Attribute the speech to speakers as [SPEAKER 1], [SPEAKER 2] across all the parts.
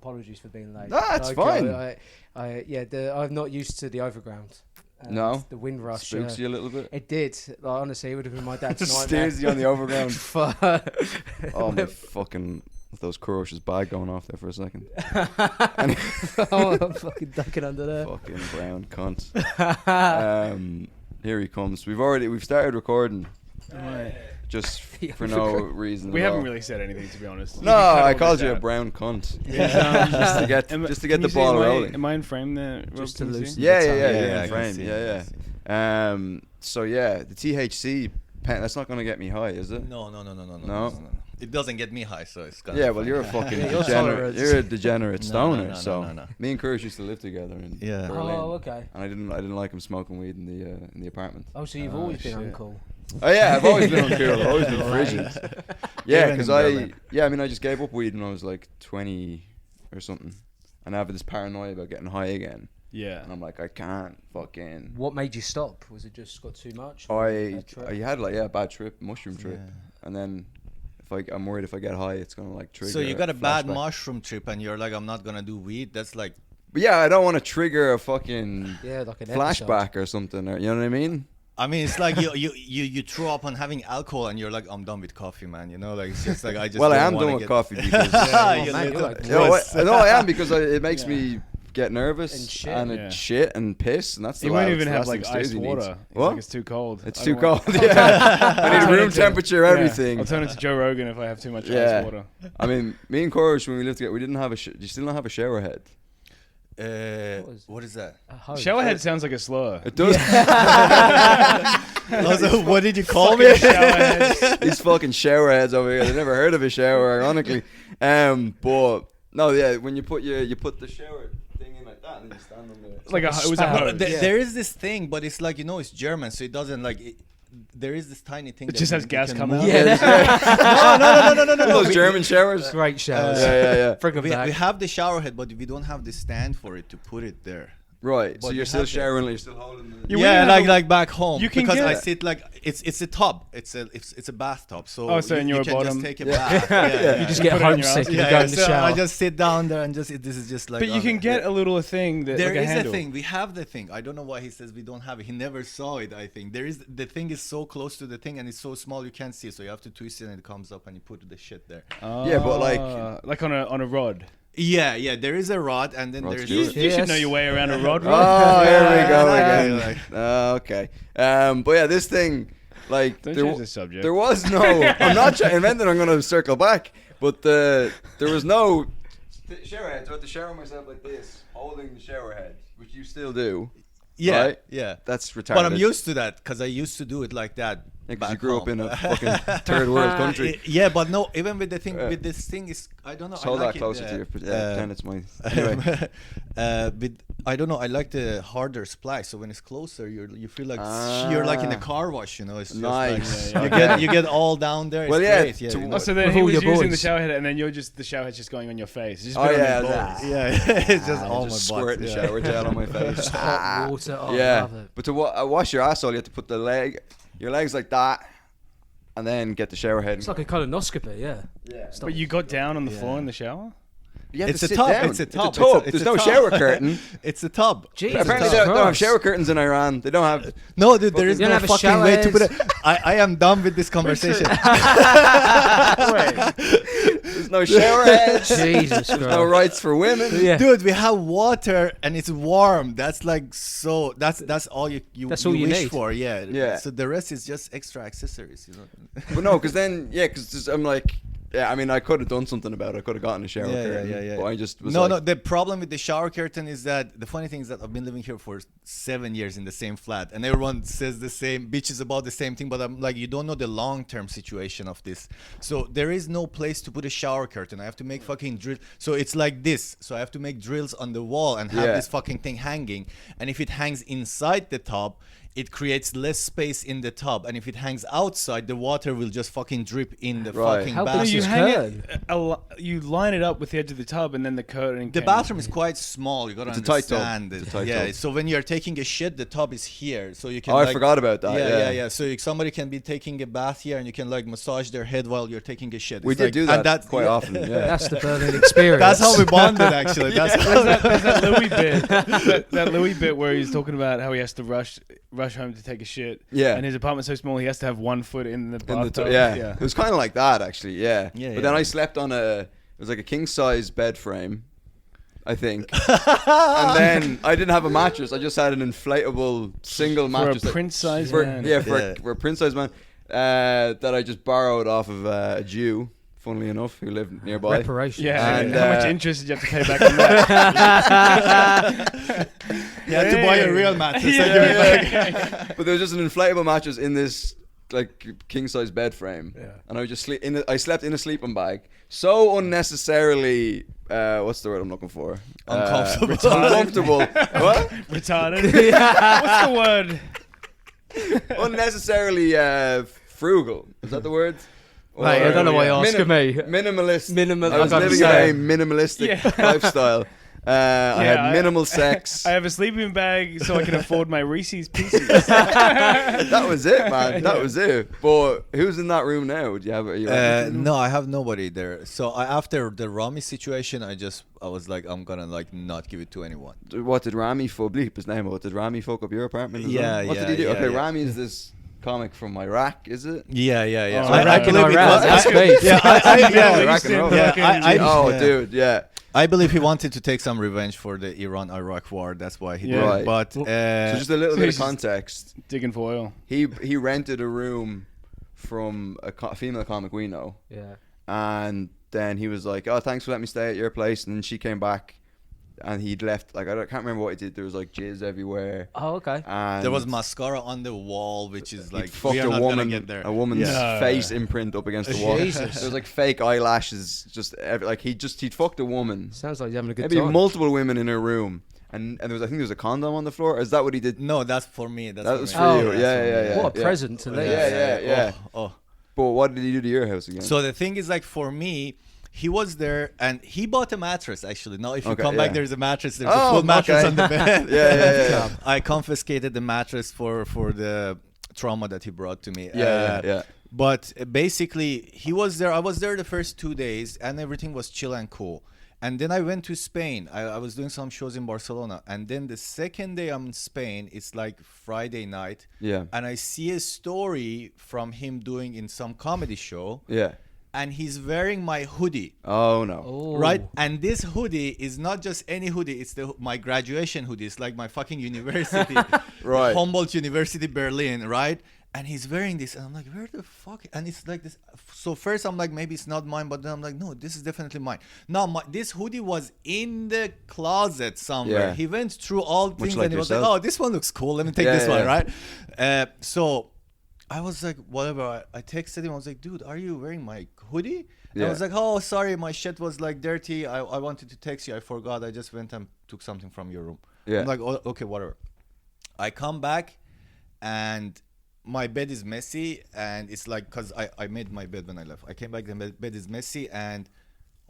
[SPEAKER 1] apologies for being late.
[SPEAKER 2] No, that's fine.
[SPEAKER 1] I'm not used to the overground.
[SPEAKER 2] No,
[SPEAKER 1] the wind rush
[SPEAKER 2] spooks you a little bit.
[SPEAKER 1] It did. Like, honestly, it would have been my dad's nightmare.
[SPEAKER 2] Steers you on the overground.
[SPEAKER 1] Oh
[SPEAKER 2] my fucking! Those Kouroshes bag going off there for a second.
[SPEAKER 1] I'm fucking ducking under there.
[SPEAKER 2] Fucking brown cunt. Here he comes. We've started recording.
[SPEAKER 3] Right.
[SPEAKER 2] Just for no reason.
[SPEAKER 3] We haven't really said anything, to be honest.
[SPEAKER 2] No, I called you a brown cunt.
[SPEAKER 3] Yeah.
[SPEAKER 2] just to get the ball rolling.
[SPEAKER 3] Am I in frame there?
[SPEAKER 1] Just to loosen.
[SPEAKER 2] Yeah, in frame. Yeah. So the THC pen. That's not gonna get me high, is it?
[SPEAKER 4] No.
[SPEAKER 2] No.
[SPEAKER 4] It doesn't get me high, so it's gonna.
[SPEAKER 2] Yeah, well, you're a fucking degenerate. You're a degenerate stoner.
[SPEAKER 4] No.
[SPEAKER 2] Me and Kourosh used to live together in Berlin.
[SPEAKER 1] Oh, okay.
[SPEAKER 2] And I didn't like him smoking weed in the apartment.
[SPEAKER 1] Oh, so you've always been uncool.
[SPEAKER 2] Oh yeah, I've always been uncool. I've always been frigid. Yeah, because I just gave up weed when I was like 20 or something, and I have this paranoia about getting high again.
[SPEAKER 3] Yeah.
[SPEAKER 2] And I'm like, I can't fucking.
[SPEAKER 1] What made you stop? Was it just got too much?
[SPEAKER 2] I had a bad trip, mushroom trip, and then I'm worried if I get high, it's gonna like trigger.
[SPEAKER 4] So you got a bad mushroom trip, and you're like, I'm not gonna do weed. That's like.
[SPEAKER 2] But yeah, I don't want to trigger a fucking
[SPEAKER 1] like an
[SPEAKER 2] flashback
[SPEAKER 1] episode.
[SPEAKER 2] Or something, or you know what I mean.
[SPEAKER 4] I mean, it's like you throw up on having alcohol, and you're like, I'm done with coffee, man. You know, like it's just like I just.
[SPEAKER 2] Well, I am done with coffee because.
[SPEAKER 4] I
[SPEAKER 2] am because it makes me get nervous and shit and piss, and that's the.
[SPEAKER 3] You might even have like ice water.
[SPEAKER 2] What?
[SPEAKER 3] Like it's too cold.
[SPEAKER 2] It's too cold. Yeah, I need room temperature. Everything.
[SPEAKER 3] I'll turn into Joe Rogan if I have too much ice water.
[SPEAKER 2] I mean, me and Kourosh, when we lived together, we didn't have a. Do you still not have a shower head?
[SPEAKER 4] What is that?
[SPEAKER 3] Showerhead sounds like a slur.
[SPEAKER 2] It does.
[SPEAKER 4] Also, what did you call me?
[SPEAKER 2] These fucking showerheads over here. They never heard of a shower, ironically. But no, when you put the shower thing in like that, and then you stand on the.
[SPEAKER 3] Like it was a hose.
[SPEAKER 4] There is this thing, but it's like it's German, so it doesn't like. There is this tiny thing.
[SPEAKER 3] It just has gas coming out.
[SPEAKER 4] Yeah. No.
[SPEAKER 2] Those German showers.
[SPEAKER 1] Great showers.
[SPEAKER 2] Yeah.
[SPEAKER 4] We have the shower head, but we don't have the stand for it to put it there.
[SPEAKER 2] Right.
[SPEAKER 4] But
[SPEAKER 2] so you're still showering, you're still holding the.
[SPEAKER 4] Like back home. You can because I sit like it's a tub. It's a bathtub. So
[SPEAKER 3] in your
[SPEAKER 4] can
[SPEAKER 3] bottom.
[SPEAKER 4] just take a bath.
[SPEAKER 1] You just get homesick and go in the shower.
[SPEAKER 4] I just sit down there and this is just like.
[SPEAKER 3] But you can get a little thing that
[SPEAKER 4] there
[SPEAKER 3] like
[SPEAKER 4] is
[SPEAKER 3] a handle.
[SPEAKER 4] thing. We have the thing. I don't know why he says we don't have it. He never saw it. I think the thing is so close to the thing and it's so small you can't see it. So you have to twist it and it comes up and you put the shit there.
[SPEAKER 2] Yeah, but like
[SPEAKER 3] on a rod.
[SPEAKER 4] Yeah, there is a rod, and then there's.
[SPEAKER 3] You should know your way around a rod.
[SPEAKER 2] Oh, here we go again. Okay. But yeah, this thing, like,
[SPEAKER 3] don't change the subject.
[SPEAKER 2] There was no. I'm not and then I'm going to circle back, but there was no shower head. So I had to shower myself like this, holding the shower head, which you still do.
[SPEAKER 4] Yeah,
[SPEAKER 2] right?
[SPEAKER 4] Yeah.
[SPEAKER 2] That's retarded.
[SPEAKER 4] But I'm used to that because I used to do it like that.
[SPEAKER 2] Yeah, because you grew up in a fucking third world country.
[SPEAKER 4] Yeah, but no, even with the thing, with this thing is, I don't know.
[SPEAKER 2] Hold that closer to you. Pretend it's mine. Anyway.
[SPEAKER 4] I don't know. I like the harder splash. So when it's closer, you feel like you're like in a car wash. You know, it's
[SPEAKER 2] nice.
[SPEAKER 4] Just like, you get all down there.
[SPEAKER 2] Well,
[SPEAKER 4] it's
[SPEAKER 2] yeah.
[SPEAKER 4] great.
[SPEAKER 3] So then he was using the shower head, and then the shower head's just going on your face. It's just
[SPEAKER 4] it's just all my
[SPEAKER 2] squirt the shower gel on my face.
[SPEAKER 1] Hot water. Oh,
[SPEAKER 2] yeah,
[SPEAKER 1] love it.
[SPEAKER 2] but to wash your asshole, you have to put your legs like that, and then get the shower head.
[SPEAKER 1] It's like a colonoscopy, yeah.
[SPEAKER 3] But you got down on the floor in the shower?
[SPEAKER 4] It's a tub. It's a tub.
[SPEAKER 2] There's no shower curtain.
[SPEAKER 4] It's a tub.
[SPEAKER 1] Jesus
[SPEAKER 2] Apparently they don't have shower curtains in Iran. They don't have.
[SPEAKER 4] No, dude, there is no fucking way to put it. I am done with this conversation.
[SPEAKER 2] There's no shower heads.
[SPEAKER 1] Jesus Christ.
[SPEAKER 2] No rights for women.
[SPEAKER 1] Yeah.
[SPEAKER 4] Dude, we have water and it's warm. That's like so. That's all you
[SPEAKER 1] that's all you
[SPEAKER 4] wish
[SPEAKER 1] need.
[SPEAKER 4] for. Yeah.
[SPEAKER 2] Yeah.
[SPEAKER 4] So the rest is just extra accessories, you know.
[SPEAKER 2] But no, because I'm like. Yeah, I mean, I could have done something about it. I could have gotten a shower curtain. Yeah. But I just was
[SPEAKER 4] No, the problem with the shower curtain is that the funny thing is that I've been living here for 7 years in the same flat, and everyone says the same, bitches about the same thing. But I'm like, you don't know the long-term situation of this. So there is no place to put a shower curtain. I have to make fucking drill. So it's like this. So I have to make drills on the wall and have this fucking thing hanging. And if it hangs inside the tub, it creates less space in the tub, and if it hangs outside, the water will just fucking drip in the
[SPEAKER 2] Right.
[SPEAKER 4] fucking
[SPEAKER 1] How big
[SPEAKER 3] No,
[SPEAKER 1] is
[SPEAKER 3] you
[SPEAKER 1] this
[SPEAKER 3] hang
[SPEAKER 1] curtain?
[SPEAKER 3] it. You line it up with the edge of the tub, and then the curtain.
[SPEAKER 4] The
[SPEAKER 3] can-
[SPEAKER 4] bathroom is quite small. You gotta
[SPEAKER 2] It's a tight tub.
[SPEAKER 4] understand.
[SPEAKER 2] It's a tight
[SPEAKER 4] yeah.
[SPEAKER 2] tub.
[SPEAKER 4] So when you're taking a shit, the tub is here, so you can.
[SPEAKER 2] Oh, I
[SPEAKER 4] like,
[SPEAKER 2] forgot about that.
[SPEAKER 4] Yeah. So somebody can be taking a bath here, and you can like massage their head while you're taking a shit.
[SPEAKER 2] We
[SPEAKER 4] It's
[SPEAKER 2] did
[SPEAKER 4] like-
[SPEAKER 2] do
[SPEAKER 4] and
[SPEAKER 2] that quite
[SPEAKER 4] yeah.
[SPEAKER 2] often. Yeah.
[SPEAKER 1] That's the Berlin experience.
[SPEAKER 4] That's how we bonded, actually. That's how
[SPEAKER 3] There's that Louis bit. That Louis bit where he's talking about how he has to rush home to take a shit.
[SPEAKER 2] Yeah.
[SPEAKER 3] And his apartment's so small, he has to have 1 foot in the
[SPEAKER 2] In the
[SPEAKER 3] bathtub.
[SPEAKER 2] yeah. It was kind of like that actually. Yeah.
[SPEAKER 4] Yeah,
[SPEAKER 2] But
[SPEAKER 4] yeah.
[SPEAKER 2] then I slept on it was like a king size bed frame, I think. And then I didn't have a mattress. I just had an inflatable single
[SPEAKER 3] For
[SPEAKER 2] mattress.
[SPEAKER 3] a prince-sized
[SPEAKER 2] for,
[SPEAKER 3] man.
[SPEAKER 2] Yeah,
[SPEAKER 4] Yeah.
[SPEAKER 2] for a prince size man that I just borrowed off of a Jew, funnily enough, who lived nearby.
[SPEAKER 1] Reparations.
[SPEAKER 3] Yeah.
[SPEAKER 2] And,
[SPEAKER 3] how much
[SPEAKER 2] uh,
[SPEAKER 3] interest did you have to pay back on that?
[SPEAKER 4] you had to buy a real mattress. and give it back.
[SPEAKER 2] But there was just an inflatable mattress in this like king size bed frame,
[SPEAKER 3] Yeah.
[SPEAKER 2] and I would just I slept in a sleeping bag, so unnecessarily. What's the word I'm looking for?
[SPEAKER 4] Uncomfortable.
[SPEAKER 2] Uncomfortable. What?
[SPEAKER 3] Retarded. What's the word?
[SPEAKER 2] Unnecessarily frugal. Is that the word?
[SPEAKER 1] Mate, I don't know why you're asking me.
[SPEAKER 2] Minimalist.
[SPEAKER 1] Minimal.
[SPEAKER 2] I was
[SPEAKER 1] I was
[SPEAKER 2] living a
[SPEAKER 1] gonna
[SPEAKER 2] very
[SPEAKER 1] say.
[SPEAKER 2] minimalistic
[SPEAKER 3] Yeah.
[SPEAKER 2] lifestyle. I had minimal sex.
[SPEAKER 3] I have a sleeping bag so I can afford my Reese's Pieces.
[SPEAKER 2] That was it, man. That was it. But who's in that room now? Do you have? Are you
[SPEAKER 4] No, I have nobody there. So after the Rami situation, I was like, I'm gonna like not give it to anyone.
[SPEAKER 2] What did Rami bleep his name? What did Rami fuck up your apartment? As
[SPEAKER 4] Yeah,
[SPEAKER 2] well? What did
[SPEAKER 4] yeah,
[SPEAKER 2] he do?
[SPEAKER 4] yeah,
[SPEAKER 2] Okay,
[SPEAKER 4] yeah.
[SPEAKER 2] Rami is this comic from Iraq, is it?
[SPEAKER 4] Yeah.
[SPEAKER 3] Oh,
[SPEAKER 4] So
[SPEAKER 3] Iraq and
[SPEAKER 4] believe it
[SPEAKER 1] Iran,
[SPEAKER 4] was-
[SPEAKER 1] that's
[SPEAKER 4] I-
[SPEAKER 1] beef.
[SPEAKER 4] Yeah,
[SPEAKER 2] Yeah,
[SPEAKER 3] Middle
[SPEAKER 2] Iraq
[SPEAKER 3] Eastern
[SPEAKER 2] and roll.
[SPEAKER 3] fucking
[SPEAKER 4] Yeah, I-
[SPEAKER 3] Jews.
[SPEAKER 2] Oh,
[SPEAKER 4] yeah.
[SPEAKER 2] dude, yeah.
[SPEAKER 4] I believe he wanted to take some revenge for the Iran-Iraq war. That's why he did
[SPEAKER 3] Yeah.
[SPEAKER 4] it.
[SPEAKER 2] Right.
[SPEAKER 4] But
[SPEAKER 2] So just a little
[SPEAKER 3] So
[SPEAKER 2] bit
[SPEAKER 3] he's
[SPEAKER 2] of
[SPEAKER 3] just-
[SPEAKER 2] context.
[SPEAKER 3] Digging for oil.
[SPEAKER 2] He rented a room from a female comic we know,
[SPEAKER 1] Yeah.
[SPEAKER 2] and then he was like, "Oh, thanks for letting me stay at your place." And then she came back, and he'd left. Like can't remember what he did. There was like jizz everywhere,
[SPEAKER 1] Oh, okay.
[SPEAKER 2] and
[SPEAKER 4] there was mascara on the wall, which is
[SPEAKER 2] he'd
[SPEAKER 4] like
[SPEAKER 2] fucked
[SPEAKER 4] we are
[SPEAKER 2] a
[SPEAKER 4] not
[SPEAKER 2] woman,
[SPEAKER 4] gonna get there.
[SPEAKER 2] a woman's
[SPEAKER 3] Yeah.
[SPEAKER 2] face imprint up against the wall.
[SPEAKER 1] Jesus.
[SPEAKER 2] There was like fake eyelashes, just like he'd fucked a woman.
[SPEAKER 1] Sounds like you're having a good
[SPEAKER 2] Maybe
[SPEAKER 1] time.
[SPEAKER 2] multiple women in her room, and there was I think there was a condom on the floor. Or is that what he did?
[SPEAKER 4] No, that's for me. That's
[SPEAKER 2] That
[SPEAKER 4] for
[SPEAKER 2] was
[SPEAKER 4] me.
[SPEAKER 2] for
[SPEAKER 1] Oh,
[SPEAKER 2] you.
[SPEAKER 1] that's
[SPEAKER 2] Yeah,
[SPEAKER 4] for me.
[SPEAKER 2] yeah, yeah.
[SPEAKER 1] What a
[SPEAKER 2] yeah.
[SPEAKER 1] present to leave.
[SPEAKER 2] Yeah.
[SPEAKER 4] Oh.
[SPEAKER 2] But what did he do to your house again?
[SPEAKER 4] So the thing is, like, for me, he was there and he bought a mattress. Actually, now if you
[SPEAKER 2] Okay,
[SPEAKER 4] come back,
[SPEAKER 2] yeah.
[SPEAKER 4] there's a mattress. There's
[SPEAKER 2] Oh,
[SPEAKER 4] a full mattress
[SPEAKER 2] okay.
[SPEAKER 4] on the bed.
[SPEAKER 2] Yeah.
[SPEAKER 4] I confiscated the mattress for the trauma that he brought to me.
[SPEAKER 2] Yeah.
[SPEAKER 4] But basically, he was there. I was there the first 2 days, and everything was chill and cool. And then I went to Spain. I was doing some shows in Barcelona. And then the second day I'm in Spain, it's like Friday night.
[SPEAKER 2] Yeah.
[SPEAKER 4] And I see a story from him doing in some comedy show.
[SPEAKER 2] Yeah.
[SPEAKER 4] And he's wearing my hoodie.
[SPEAKER 2] Oh no.
[SPEAKER 1] Oh.
[SPEAKER 4] Right, and this hoodie is not just any hoodie; it's my graduation hoodie. It's like my fucking university,
[SPEAKER 2] Right.
[SPEAKER 4] Humboldt University, Berlin, right? And he's wearing this, and I'm like, where the fuck? And it's like this. So first, I'm like, maybe it's not mine, but then I'm like, no, this is definitely mine. Now, this hoodie was in the closet somewhere.
[SPEAKER 2] Yeah.
[SPEAKER 4] He went through all things,
[SPEAKER 2] like
[SPEAKER 4] and he was like,
[SPEAKER 2] yourself.
[SPEAKER 4] oh, this one looks cool. Let me take
[SPEAKER 2] Yeah,
[SPEAKER 4] this one,
[SPEAKER 2] yeah.
[SPEAKER 4] right? So I was like, whatever. I texted him. I was like, dude, are you wearing my hoodie? And I
[SPEAKER 2] Yeah.
[SPEAKER 4] was like, oh, sorry, my shit was like dirty. I wanted to text you. I forgot. I just went and took something from your room.
[SPEAKER 2] Yeah.
[SPEAKER 4] I'm like, oh, okay, whatever. I come back and my bed is messy. And it's like, because I made my bed when I left. I came back, the bed is messy. And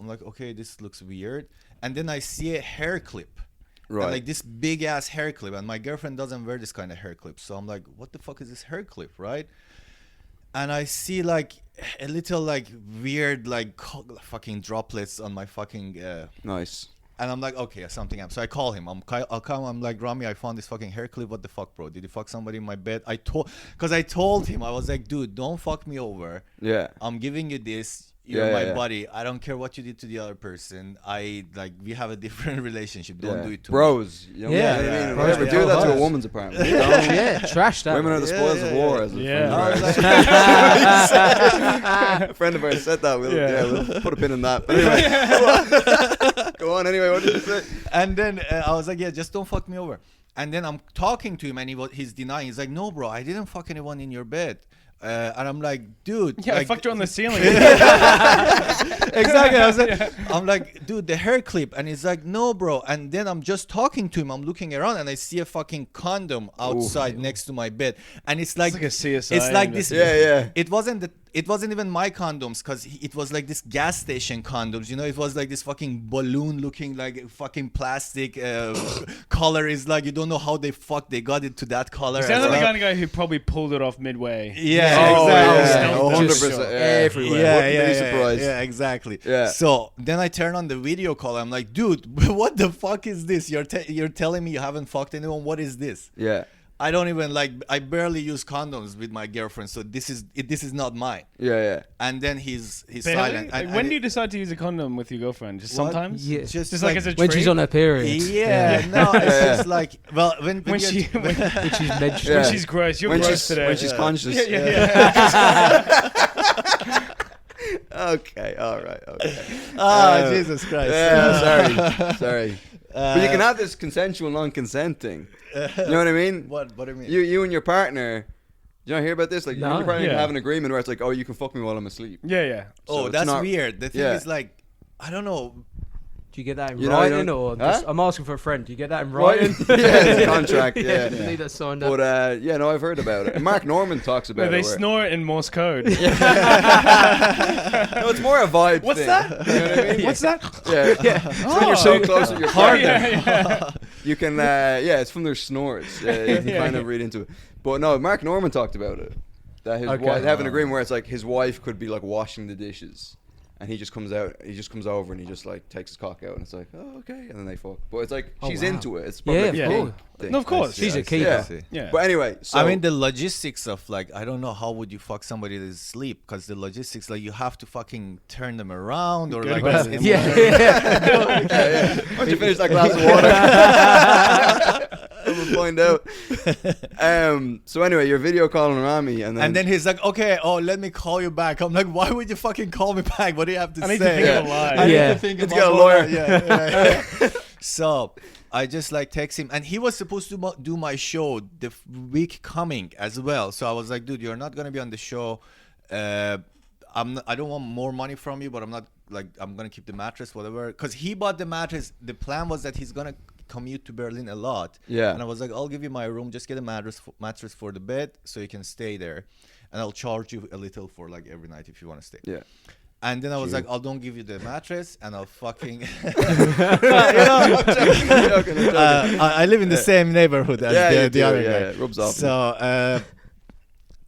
[SPEAKER 4] I'm like, okay, this looks weird. And then I see a hair clip.
[SPEAKER 2] Right.
[SPEAKER 4] And like this big ass hair clip, and my girlfriend doesn't wear this kind of hair clip, so I'm like, what the fuck is this hair clip, right? And I see like a little like weird like fucking droplets on my fucking
[SPEAKER 2] Nice.
[SPEAKER 4] and I'm like, okay, something happened. So I call him. I'll call him. I'm like, Rami, I found this fucking hair clip. What the fuck, bro? Did you fuck somebody in my bed? I told him, I was like, dude, don't fuck me over.
[SPEAKER 2] Yeah.
[SPEAKER 4] I'm giving you this. You're
[SPEAKER 2] Yeah,
[SPEAKER 4] my
[SPEAKER 2] yeah.
[SPEAKER 4] buddy. I don't care what you did to the other person. We have a different relationship. Don't
[SPEAKER 2] Yeah.
[SPEAKER 4] do it to me.
[SPEAKER 2] Bros. You know
[SPEAKER 1] Yeah,
[SPEAKER 2] what I mean?
[SPEAKER 4] yeah,
[SPEAKER 2] If you ever
[SPEAKER 4] yeah.
[SPEAKER 2] do that to a
[SPEAKER 1] Bros.
[SPEAKER 2] woman's apartment.
[SPEAKER 1] Yeah, trash that.
[SPEAKER 2] Women are the spoils of war. As
[SPEAKER 3] Yeah.
[SPEAKER 2] a friend of ours said that. We'll put a pin in that. But anyway, go on. Anyway, what did you say?
[SPEAKER 4] And then I was like, yeah, just don't fuck me over. And then I'm talking to him, and he's denying. He's like, no, bro, I didn't fuck anyone in your bed. And I'm like, dude.
[SPEAKER 3] Yeah, I
[SPEAKER 4] like,
[SPEAKER 3] fucked her on the ceiling.
[SPEAKER 4] exactly. I'm like, dude, the hair clip. And he's like, no, bro. And then I'm just talking to him. I'm looking around and I see a fucking condom outside next to my bed. And it's like
[SPEAKER 3] It's like a CSI.
[SPEAKER 4] It's like this.
[SPEAKER 2] Yeah.
[SPEAKER 4] It wasn't even my condoms, because it was like this gas station condoms. You know, it was like this fucking balloon looking like fucking plastic. Color is like, you don't know how they got it to that color.
[SPEAKER 3] It sounds like the kind of guy who probably pulled it off midway.
[SPEAKER 4] Yeah,
[SPEAKER 2] Oh,
[SPEAKER 4] exactly.
[SPEAKER 2] yeah.
[SPEAKER 3] Just
[SPEAKER 2] 100%. Yeah.
[SPEAKER 1] everywhere.
[SPEAKER 2] Wouldn't be surprised.
[SPEAKER 4] Yeah, exactly.
[SPEAKER 2] Yeah.
[SPEAKER 4] So then I turn on the video call. I'm like, dude, what the fuck is this? You're telling me you haven't fucked anyone? What is this?
[SPEAKER 2] Yeah.
[SPEAKER 4] I don't even I barely use condoms with my girlfriend, so this is not mine.
[SPEAKER 2] Yeah.
[SPEAKER 4] And then he's
[SPEAKER 3] Barely?
[SPEAKER 4] silent.
[SPEAKER 3] Like, when do you decide to use a condom with your girlfriend? Just
[SPEAKER 4] What?
[SPEAKER 3] sometimes?
[SPEAKER 1] Yeah.
[SPEAKER 3] Just like as a
[SPEAKER 1] When
[SPEAKER 3] treat?
[SPEAKER 1] she's on her period.
[SPEAKER 4] Yeah, no, it's just like, well, when
[SPEAKER 3] When
[SPEAKER 4] you're-
[SPEAKER 3] she- when-
[SPEAKER 1] When she's menstruating.
[SPEAKER 2] Yeah.
[SPEAKER 3] When she's gross. You're
[SPEAKER 2] When
[SPEAKER 3] gross
[SPEAKER 2] she's
[SPEAKER 3] today.
[SPEAKER 2] when she's conscious.
[SPEAKER 3] Yeah.
[SPEAKER 2] Okay. All right. Okay.
[SPEAKER 4] Jesus Christ.
[SPEAKER 2] Yeah. Sorry. But you can have this consensual non-consent thing. You know what I mean?
[SPEAKER 4] What do you mean?
[SPEAKER 2] You and your partner. You don't hear about this? Like you and
[SPEAKER 1] No.
[SPEAKER 2] your partner
[SPEAKER 3] Yeah.
[SPEAKER 2] can have an agreement where it's like, oh, you can fuck me while I'm asleep.
[SPEAKER 3] Yeah.
[SPEAKER 4] Oh,
[SPEAKER 2] So it's
[SPEAKER 4] that's
[SPEAKER 2] not-
[SPEAKER 4] weird. The thing
[SPEAKER 2] yeah.
[SPEAKER 4] is, like, I don't know.
[SPEAKER 1] Do you get that in
[SPEAKER 2] You know, you
[SPEAKER 1] writing,
[SPEAKER 2] don't-
[SPEAKER 1] or
[SPEAKER 2] Huh?
[SPEAKER 1] just, I'm asking for a friend. Do you get that in
[SPEAKER 2] Right?
[SPEAKER 1] writing?
[SPEAKER 2] Yeah, it's a contract.
[SPEAKER 1] You
[SPEAKER 2] Yeah.
[SPEAKER 1] need that signed up.
[SPEAKER 2] But yeah, no, I've heard about it. And Mark Norman talks about
[SPEAKER 3] No, they
[SPEAKER 2] it. where-
[SPEAKER 3] snore it in Morse code.
[SPEAKER 2] No, it's more a vibe
[SPEAKER 3] What's
[SPEAKER 2] thing.
[SPEAKER 3] that?
[SPEAKER 2] You know what I mean?
[SPEAKER 3] What's that?
[SPEAKER 2] Yeah. So when you're so close with your partner,
[SPEAKER 3] Yeah.
[SPEAKER 2] you can, it's from their snores. You can kind of read into it. But no, Mark Norman talked about it. That his
[SPEAKER 1] Okay.
[SPEAKER 2] wife, they have an agreement where it's like his wife could be like washing the dishes. And he just comes over and he just like takes his cock out and it's like, oh, okay. And then they fuck. But it's like,
[SPEAKER 1] Oh,
[SPEAKER 2] she's
[SPEAKER 1] wow.
[SPEAKER 2] into it. It's
[SPEAKER 1] Yeah,
[SPEAKER 2] probably
[SPEAKER 1] of
[SPEAKER 2] a
[SPEAKER 1] course.
[SPEAKER 2] thing.
[SPEAKER 3] No, of course.
[SPEAKER 1] She's a
[SPEAKER 4] I
[SPEAKER 1] keeper.
[SPEAKER 4] see.
[SPEAKER 3] Yeah.
[SPEAKER 2] But anyway, so.
[SPEAKER 4] I mean, the logistics of, like, I don't know how would you fuck somebody that's asleep, because the logistics, like, you have to fucking turn them around, or
[SPEAKER 3] Go
[SPEAKER 4] like,
[SPEAKER 3] to bed.
[SPEAKER 4] it's-
[SPEAKER 1] Yeah.
[SPEAKER 2] yeah. Why don't you finish that glass of water? We'll find out. So anyway, you're video calling Rami,
[SPEAKER 4] and then he's like, okay, let me call you back. I'm like, why would you fucking call me back? What do you have to
[SPEAKER 3] I
[SPEAKER 4] say?
[SPEAKER 3] need to think of a lie.
[SPEAKER 4] I need
[SPEAKER 1] Yeah.
[SPEAKER 4] to think
[SPEAKER 2] Let's
[SPEAKER 4] of
[SPEAKER 2] get a
[SPEAKER 4] my
[SPEAKER 2] lawyer.
[SPEAKER 4] lie. Yeah. So I just like text him, and he was supposed to do my show the week coming as well. So I was like, dude, you're not gonna be on the show. I don't want more money from you, but I'm gonna keep the mattress, whatever. Because he bought the mattress. The plan was that he's gonna commute to Berlin a lot.
[SPEAKER 2] Yeah.
[SPEAKER 4] And I was like, I'll give you my room. Just get a mattress for the bed, so you can stay there, and I'll charge you a little for like every night if you want to stay.
[SPEAKER 2] Yeah.
[SPEAKER 4] And then I was like, I'll don't give you the mattress, and I'll fucking.
[SPEAKER 2] I'm joking.
[SPEAKER 4] I live in the same neighborhood as
[SPEAKER 2] Yeah, you
[SPEAKER 4] the
[SPEAKER 2] do,
[SPEAKER 4] other
[SPEAKER 2] yeah,
[SPEAKER 4] guy.
[SPEAKER 2] it rubs off.
[SPEAKER 4] So,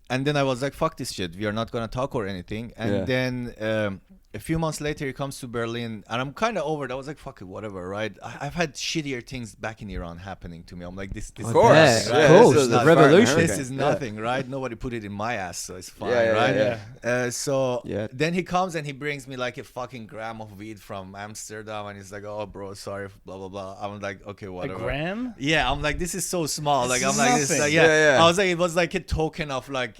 [SPEAKER 4] and then I was like, fuck this shit. We are not going to talk or anything. And
[SPEAKER 2] Yeah.
[SPEAKER 4] then a few months later, he comes to Berlin, and I'm kind of over it. I was like, fuck it, whatever, right? I've had shittier things back in Iran happening to me. I'm like, this
[SPEAKER 2] Of course.
[SPEAKER 1] Yeah,
[SPEAKER 2] Yeah,
[SPEAKER 1] of course.
[SPEAKER 2] this is
[SPEAKER 1] The
[SPEAKER 2] a
[SPEAKER 1] revolution.
[SPEAKER 2] fucking
[SPEAKER 4] this is
[SPEAKER 2] hurricane.
[SPEAKER 4] nothing, right? Nobody put it in my ass, so it's fine,
[SPEAKER 2] Yeah,
[SPEAKER 4] right?
[SPEAKER 2] yeah.
[SPEAKER 4] So
[SPEAKER 2] Yeah.
[SPEAKER 4] then he comes and he brings me like a fucking gram of weed from Amsterdam, and he's like, "Oh, bro, sorry, blah blah blah." I'm like, "Okay,
[SPEAKER 3] A
[SPEAKER 4] whatever."
[SPEAKER 3] gram?
[SPEAKER 4] Yeah, I'm like, this is so small. Like,
[SPEAKER 3] This
[SPEAKER 4] I'm
[SPEAKER 3] is
[SPEAKER 4] like, this.
[SPEAKER 3] nothing.
[SPEAKER 2] Yeah.
[SPEAKER 4] I was like, it was like a token of like,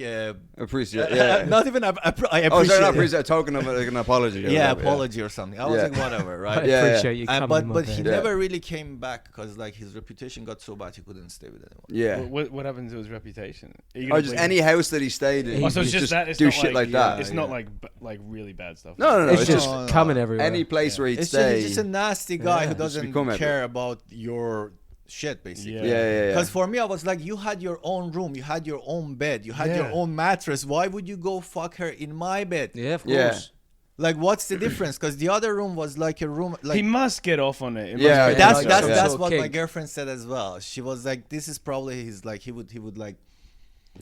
[SPEAKER 2] Appreciate. Yeah.
[SPEAKER 4] not even I appreciate.
[SPEAKER 2] Oh, sorry, not appreciate. A token of like an apology. or
[SPEAKER 4] Yeah,
[SPEAKER 2] whatever,
[SPEAKER 4] apology or something. I was
[SPEAKER 2] Yeah.
[SPEAKER 4] like, whatever,
[SPEAKER 1] I
[SPEAKER 4] right?
[SPEAKER 2] Yeah,
[SPEAKER 1] appreciate you
[SPEAKER 4] And,
[SPEAKER 1] coming in my
[SPEAKER 4] but he
[SPEAKER 1] bed.
[SPEAKER 2] Yeah.
[SPEAKER 4] never really came back because like his reputation got so bad he couldn't stay with anyone.
[SPEAKER 2] Yeah.
[SPEAKER 3] What happens to his reputation? Are you
[SPEAKER 2] Or
[SPEAKER 3] gonna
[SPEAKER 2] just
[SPEAKER 3] blame
[SPEAKER 2] any
[SPEAKER 3] him?
[SPEAKER 2] house that he stayed in.
[SPEAKER 3] Oh, so it's
[SPEAKER 2] you
[SPEAKER 3] just that. It's
[SPEAKER 2] do
[SPEAKER 3] not
[SPEAKER 2] shit like
[SPEAKER 4] yeah,
[SPEAKER 2] that.
[SPEAKER 3] It's
[SPEAKER 4] yeah.
[SPEAKER 3] not like really bad stuff.
[SPEAKER 2] No.
[SPEAKER 1] It's
[SPEAKER 2] It's
[SPEAKER 1] just
[SPEAKER 2] just
[SPEAKER 1] coming everywhere.
[SPEAKER 2] any place where he'd
[SPEAKER 4] It's
[SPEAKER 2] stay.
[SPEAKER 4] just a nasty guy
[SPEAKER 1] Yeah.
[SPEAKER 4] who
[SPEAKER 2] Just
[SPEAKER 4] doesn't
[SPEAKER 2] become
[SPEAKER 4] care about your shit, basically.
[SPEAKER 3] Yeah.
[SPEAKER 2] Yeah.
[SPEAKER 4] Because for me, I was like, you had your own room, you had your own bed, you had your
[SPEAKER 3] Yeah.
[SPEAKER 4] own mattress. Why would you go fuck her in my bed?
[SPEAKER 1] Yeah, of
[SPEAKER 2] Yeah.
[SPEAKER 1] course.
[SPEAKER 4] Like, what's the difference? Because the other room was like a room. Like,
[SPEAKER 3] He must get off on it. It
[SPEAKER 2] Yeah,
[SPEAKER 3] must be-
[SPEAKER 2] yeah,
[SPEAKER 4] that's
[SPEAKER 2] yeah.
[SPEAKER 4] what my
[SPEAKER 1] Kink.
[SPEAKER 4] girlfriend said as well. She was like, this is probably his like he would like.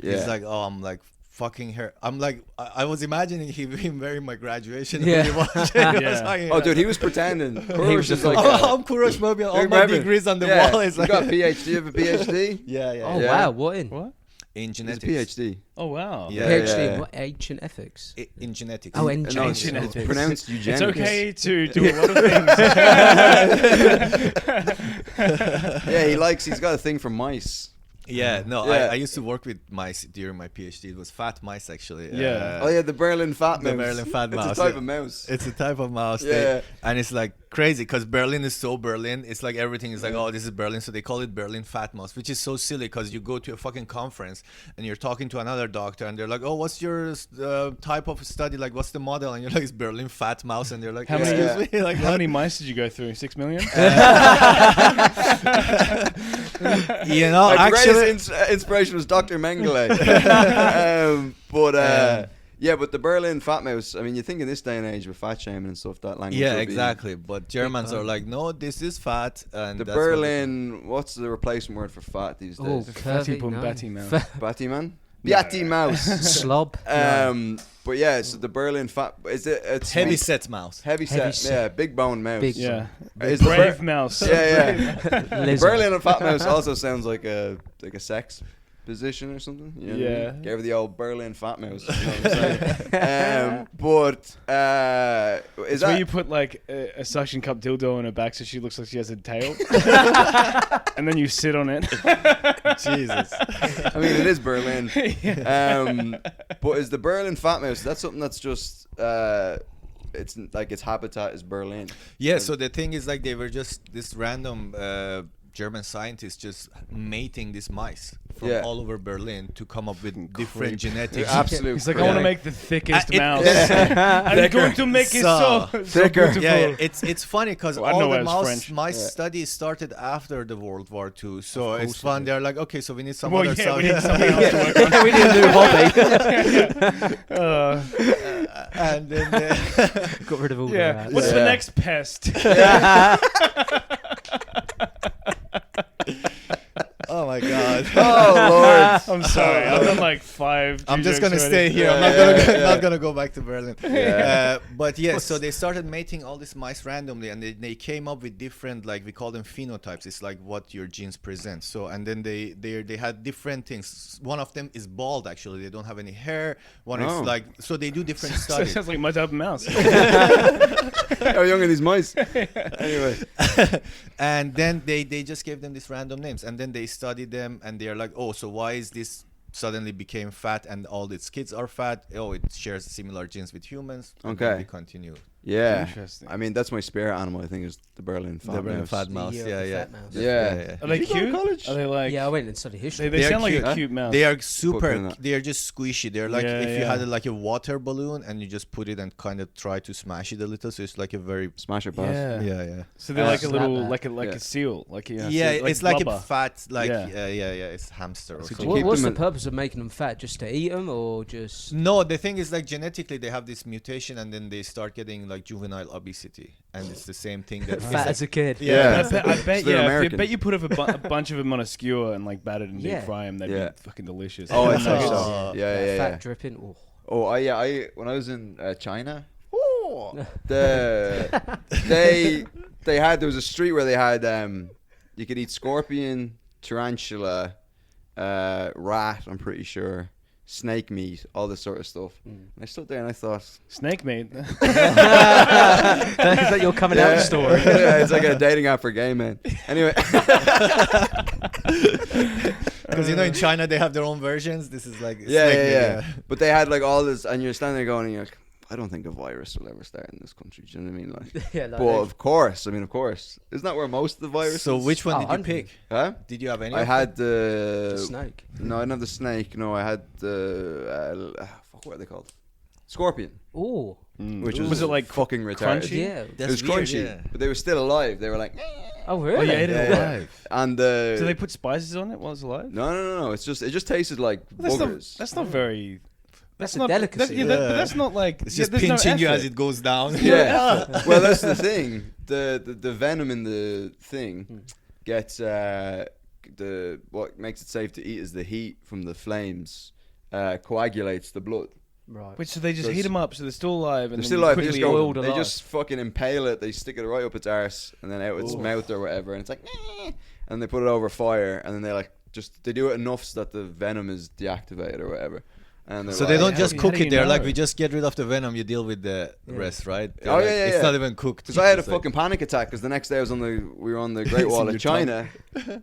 [SPEAKER 2] Yeah.
[SPEAKER 4] He's like, oh, I'm like fucking her. I'm like, I was imagining him wearing my graduation.
[SPEAKER 1] Yeah.
[SPEAKER 4] hoodie watching. He was
[SPEAKER 3] Yeah.
[SPEAKER 4] fucking
[SPEAKER 2] Oh,
[SPEAKER 4] her.
[SPEAKER 2] dude, he was pretending.
[SPEAKER 1] was
[SPEAKER 2] Kourosh
[SPEAKER 1] just
[SPEAKER 2] is like.
[SPEAKER 1] like,
[SPEAKER 4] I'm Kourosh Mohebian. All my
[SPEAKER 2] remember?
[SPEAKER 4] degrees on the
[SPEAKER 2] Yeah.
[SPEAKER 4] wall. It's
[SPEAKER 2] You
[SPEAKER 4] like
[SPEAKER 2] got a PhD. You have a PhD?
[SPEAKER 4] yeah, yeah.
[SPEAKER 1] Oh,
[SPEAKER 2] Yeah.
[SPEAKER 1] wow. What in?
[SPEAKER 3] What?
[SPEAKER 4] In
[SPEAKER 2] He's a
[SPEAKER 4] genetics.
[SPEAKER 2] PhD.
[SPEAKER 3] Oh wow.
[SPEAKER 4] Yeah.
[SPEAKER 1] PhD
[SPEAKER 2] yeah.
[SPEAKER 1] in what? Ancient ethics.
[SPEAKER 4] In genetics.
[SPEAKER 1] Oh, in
[SPEAKER 2] No, it's
[SPEAKER 1] genetics.
[SPEAKER 3] genetics.
[SPEAKER 2] pronounced
[SPEAKER 3] It's
[SPEAKER 2] eugenics.
[SPEAKER 3] okay to do a lot of things.
[SPEAKER 2] Yeah, he's got a thing for mice.
[SPEAKER 4] Yeah, no,
[SPEAKER 2] Yeah.
[SPEAKER 4] I used to work with mice during my PhD. It was fat mice, actually.
[SPEAKER 3] Yeah.
[SPEAKER 2] Oh yeah, the Berlin fat mouse.
[SPEAKER 4] The Berlin fat mouse.
[SPEAKER 2] It's a type of mouse.
[SPEAKER 4] It's a type of mouse.
[SPEAKER 2] Yeah.
[SPEAKER 4] And it's like crazy because Berlin is so Berlin. It's like everything is like, oh, this is Berlin. So they call it Berlin fat mouse, which is so silly because you go to a fucking conference and you're talking to another doctor and they're like, oh, what's your type of study? Like, what's the model? And you're like, it's Berlin fat mouse. And they're like,
[SPEAKER 3] How many-
[SPEAKER 4] excuse me? Like,
[SPEAKER 3] How
[SPEAKER 4] what?
[SPEAKER 3] many mice did you go through? 6 million?
[SPEAKER 4] You know,
[SPEAKER 2] My
[SPEAKER 4] actually,
[SPEAKER 2] greatest inspiration was Dr. Mengele. Yeah, but the Berlin fat mouse. I mean, you think in this day and age with fat shaming and stuff, that language.
[SPEAKER 4] yeah,
[SPEAKER 2] would be-
[SPEAKER 4] exactly. But Germans are like, no, this is fat. And
[SPEAKER 2] The
[SPEAKER 4] that's what
[SPEAKER 2] Berlin. What's the replacement word for fat these
[SPEAKER 1] Oh,
[SPEAKER 2] days?
[SPEAKER 3] Fatty
[SPEAKER 1] curvy,
[SPEAKER 3] bum
[SPEAKER 1] no.
[SPEAKER 3] batty mouse.
[SPEAKER 2] Batty man. Batty mouse.
[SPEAKER 1] Slob.
[SPEAKER 2] But yeah, so the Berlin fat. Is it? It's
[SPEAKER 4] heavy set mouse.
[SPEAKER 2] Heavy
[SPEAKER 1] Heavy
[SPEAKER 2] set.
[SPEAKER 1] set.
[SPEAKER 2] Yeah, big bone mouse.
[SPEAKER 1] Big-
[SPEAKER 3] Yeah.
[SPEAKER 2] Is the
[SPEAKER 3] Brave mouse.
[SPEAKER 2] Yeah, yeah.
[SPEAKER 1] Lizard.
[SPEAKER 2] Berlin and fat mouse also sounds like a sex position or something. You know what I
[SPEAKER 3] Yeah.
[SPEAKER 2] mean? Gave her the old Berlin fat mouse. You know what I'm saying? But is
[SPEAKER 3] It's where
[SPEAKER 2] that
[SPEAKER 3] you put like a suction cup dildo on her back so she looks like she has a tail. And then you sit on it.
[SPEAKER 4] Jesus.
[SPEAKER 2] I mean, it is Berlin. But is the Berlin fat mouse? That's something that's just. It's like its habitat is Berlin.
[SPEAKER 4] Yeah, so the thing is like they were just this random German scientists just mating these mice from
[SPEAKER 2] Yeah.
[SPEAKER 4] all over Berlin to come up with different genetics.
[SPEAKER 2] Absolute.
[SPEAKER 3] He's like, I
[SPEAKER 2] creep.
[SPEAKER 3] want to make the thickest
[SPEAKER 4] it-
[SPEAKER 3] mouse.
[SPEAKER 2] Yeah.
[SPEAKER 3] I'm going to make it so
[SPEAKER 2] Thicker.
[SPEAKER 3] beautiful.
[SPEAKER 4] Yeah, it's funny because
[SPEAKER 3] Well, I know
[SPEAKER 4] all
[SPEAKER 3] why
[SPEAKER 4] the
[SPEAKER 3] it's French.
[SPEAKER 4] mice
[SPEAKER 2] Yeah.
[SPEAKER 4] studies started after the World War II, so it's
[SPEAKER 1] it
[SPEAKER 4] fun.
[SPEAKER 1] did.
[SPEAKER 4] They're like, okay, so we need some
[SPEAKER 3] Well,
[SPEAKER 4] other
[SPEAKER 3] yeah,
[SPEAKER 4] stuff.
[SPEAKER 3] we need something else to work on.
[SPEAKER 1] we need a new hobby.
[SPEAKER 4] And then
[SPEAKER 1] Got rid of all the
[SPEAKER 3] Yeah.
[SPEAKER 1] rats.
[SPEAKER 3] What's the
[SPEAKER 2] Yeah.
[SPEAKER 3] next pest?
[SPEAKER 4] oh my god.
[SPEAKER 2] Oh Lord.
[SPEAKER 3] I'm sorry. I've done like 5.
[SPEAKER 4] I'm just
[SPEAKER 3] jokes
[SPEAKER 4] gonna
[SPEAKER 3] already.
[SPEAKER 4] stay here. I'm
[SPEAKER 2] Yeah,
[SPEAKER 4] not gonna
[SPEAKER 2] yeah, yeah.
[SPEAKER 4] not gonna go back to Berlin.
[SPEAKER 2] Yeah.
[SPEAKER 4] But yeah, so they started mating all these mice randomly, and they came up with different, like we call them phenotypes. It's like what your genes present. So and then they had different things. One of them is bald. Actually, they don't have any hair. One
[SPEAKER 2] Oh.
[SPEAKER 4] is like so they do different
[SPEAKER 3] So it
[SPEAKER 4] studies.
[SPEAKER 3] sounds like my type of mouse.
[SPEAKER 2] How young are these mice? Anyway.
[SPEAKER 4] And then they just gave them these random names, and then they studied them, and they're like, oh, so why is this suddenly became fat and all its kids are fat? Oh, it shares similar genes with humans. And then
[SPEAKER 2] Okay.
[SPEAKER 4] we continue.
[SPEAKER 2] Yeah.
[SPEAKER 3] Interesting.
[SPEAKER 2] I mean, that's my spirit animal. I think is the Berlin fat
[SPEAKER 4] The Berlin
[SPEAKER 2] mouse.
[SPEAKER 4] fat mouse.
[SPEAKER 1] The,
[SPEAKER 4] Yeah,
[SPEAKER 1] the
[SPEAKER 4] yeah.
[SPEAKER 1] fat mouse.
[SPEAKER 2] Yeah.
[SPEAKER 3] Are they
[SPEAKER 2] Did you go to
[SPEAKER 3] cute?
[SPEAKER 2] college?
[SPEAKER 3] Are they like?
[SPEAKER 1] Yeah, I went and studied history.
[SPEAKER 3] They
[SPEAKER 4] They're
[SPEAKER 3] sound like
[SPEAKER 4] cute,
[SPEAKER 3] a
[SPEAKER 2] huh?
[SPEAKER 3] cute mouse.
[SPEAKER 4] They are
[SPEAKER 2] Put
[SPEAKER 4] super.
[SPEAKER 2] in that.
[SPEAKER 4] They are just squishy. They're like
[SPEAKER 3] Yeah,
[SPEAKER 4] if you
[SPEAKER 3] yeah.
[SPEAKER 4] had like a water balloon and you just put it and kind of try to smash it a little. So it's like a very
[SPEAKER 2] Smash it, boss.
[SPEAKER 3] Yeah.
[SPEAKER 4] yeah.
[SPEAKER 3] So they're like a
[SPEAKER 1] Slap
[SPEAKER 3] little,
[SPEAKER 1] that.
[SPEAKER 3] like
[SPEAKER 2] Yeah.
[SPEAKER 3] a seal, like
[SPEAKER 4] Yeah,
[SPEAKER 3] seal,
[SPEAKER 4] it's like
[SPEAKER 3] blubber.
[SPEAKER 4] a fat, like
[SPEAKER 3] Yeah.
[SPEAKER 4] yeah. It's hamster. Or
[SPEAKER 2] So
[SPEAKER 4] something.
[SPEAKER 2] you keep
[SPEAKER 1] What's
[SPEAKER 2] them
[SPEAKER 1] the
[SPEAKER 2] in-
[SPEAKER 1] purpose of making them fat? Just to eat them, or just?
[SPEAKER 4] No, the thing is like genetically they have this mutation and then they start getting like juvenile obesity, and it's the same thing that
[SPEAKER 1] Fat as a kid.
[SPEAKER 2] Yeah.
[SPEAKER 3] I bet,
[SPEAKER 2] So they're
[SPEAKER 3] yeah. I
[SPEAKER 2] American.
[SPEAKER 3] bet you put a bunch of them on a skewer and like battered and
[SPEAKER 1] Yeah.
[SPEAKER 3] deep fry them. They'd
[SPEAKER 2] Yeah.
[SPEAKER 3] be fucking delicious.
[SPEAKER 2] Oh, I
[SPEAKER 4] Oh.
[SPEAKER 2] think so. Yeah.
[SPEAKER 1] Fat dripping. Oh.
[SPEAKER 2] Oh, I when I was in China, they there was a street where they had you could eat scorpion, tarantula, rat. I'm pretty sure. Snake meat, all this sort of stuff. And I stood there and I thought,
[SPEAKER 3] Snake meat.
[SPEAKER 1] Is that your coming out story?
[SPEAKER 2] Yeah, it's like a dating app for gay men. Anyway,
[SPEAKER 4] because you know in China they have their own versions. This is like
[SPEAKER 2] yeah,
[SPEAKER 4] snake
[SPEAKER 2] yeah,
[SPEAKER 4] meat,
[SPEAKER 2] yeah. But they had like all this, and you're standing there going, and you're like, I don't think a virus will ever start in this country. Do you know what I mean? Like,
[SPEAKER 1] Yeah, like
[SPEAKER 2] but of course, of course, isn't that where most of the viruses?
[SPEAKER 4] So which one
[SPEAKER 1] Oh,
[SPEAKER 4] did you
[SPEAKER 1] 100.
[SPEAKER 4] pick?
[SPEAKER 2] Huh?
[SPEAKER 4] Did you have any?
[SPEAKER 2] I
[SPEAKER 4] of
[SPEAKER 2] had
[SPEAKER 1] the
[SPEAKER 2] the
[SPEAKER 1] snake.
[SPEAKER 2] no, I didn't have the snake. No, I had the fuck. What are they called? Scorpion,
[SPEAKER 1] Oh,
[SPEAKER 2] which
[SPEAKER 3] Was
[SPEAKER 2] was
[SPEAKER 3] it like
[SPEAKER 2] fucking retarded.
[SPEAKER 3] crunchy?
[SPEAKER 1] yeah.
[SPEAKER 2] It was crunchy, but they were still alive. They were like,
[SPEAKER 1] Oh,
[SPEAKER 3] Oh,
[SPEAKER 1] really?
[SPEAKER 3] you ate it
[SPEAKER 2] Yeah, yeah.
[SPEAKER 3] alive.
[SPEAKER 2] and
[SPEAKER 3] Do they put spices on it while it's alive?
[SPEAKER 2] no. It just tasted like
[SPEAKER 3] That's not,
[SPEAKER 2] boogers.
[SPEAKER 3] that's not very.
[SPEAKER 1] That's a
[SPEAKER 3] not
[SPEAKER 1] delicacy.
[SPEAKER 3] But that's not like.
[SPEAKER 4] It's just
[SPEAKER 3] there's no
[SPEAKER 4] pinching you as
[SPEAKER 3] effort.
[SPEAKER 4] it goes down.
[SPEAKER 2] Yeah. Well, that's the thing. The venom in the thing gets what makes it safe to eat is the heat from the flames coagulates the blood.
[SPEAKER 1] Right.
[SPEAKER 3] Wait, so they just
[SPEAKER 2] So
[SPEAKER 3] heat them up, so they're still alive, and
[SPEAKER 2] They're
[SPEAKER 3] then
[SPEAKER 2] still
[SPEAKER 3] you
[SPEAKER 2] alive. They
[SPEAKER 3] quickly
[SPEAKER 2] just go.
[SPEAKER 1] oiled
[SPEAKER 2] They
[SPEAKER 1] alive.
[SPEAKER 2] just fucking impale it. They stick it right up its arse and then out its mouth or whatever, and it's like, and they put it over fire, and then they do it enough so that the venom is deactivated or whatever, And they're
[SPEAKER 4] So they
[SPEAKER 2] like,
[SPEAKER 4] don't just
[SPEAKER 3] how
[SPEAKER 4] cook
[SPEAKER 3] do
[SPEAKER 4] it
[SPEAKER 3] you
[SPEAKER 4] there. Like
[SPEAKER 3] know?
[SPEAKER 4] we just get rid of the venom. You deal with the rest, right? They're
[SPEAKER 2] Oh,
[SPEAKER 4] like,
[SPEAKER 2] yeah,
[SPEAKER 4] It's
[SPEAKER 2] yeah.
[SPEAKER 4] not even cooked.
[SPEAKER 2] Because I had a
[SPEAKER 4] It's like-
[SPEAKER 2] fucking panic attack because the next day we were on the Great Wall
[SPEAKER 3] in
[SPEAKER 2] of
[SPEAKER 3] your
[SPEAKER 2] China.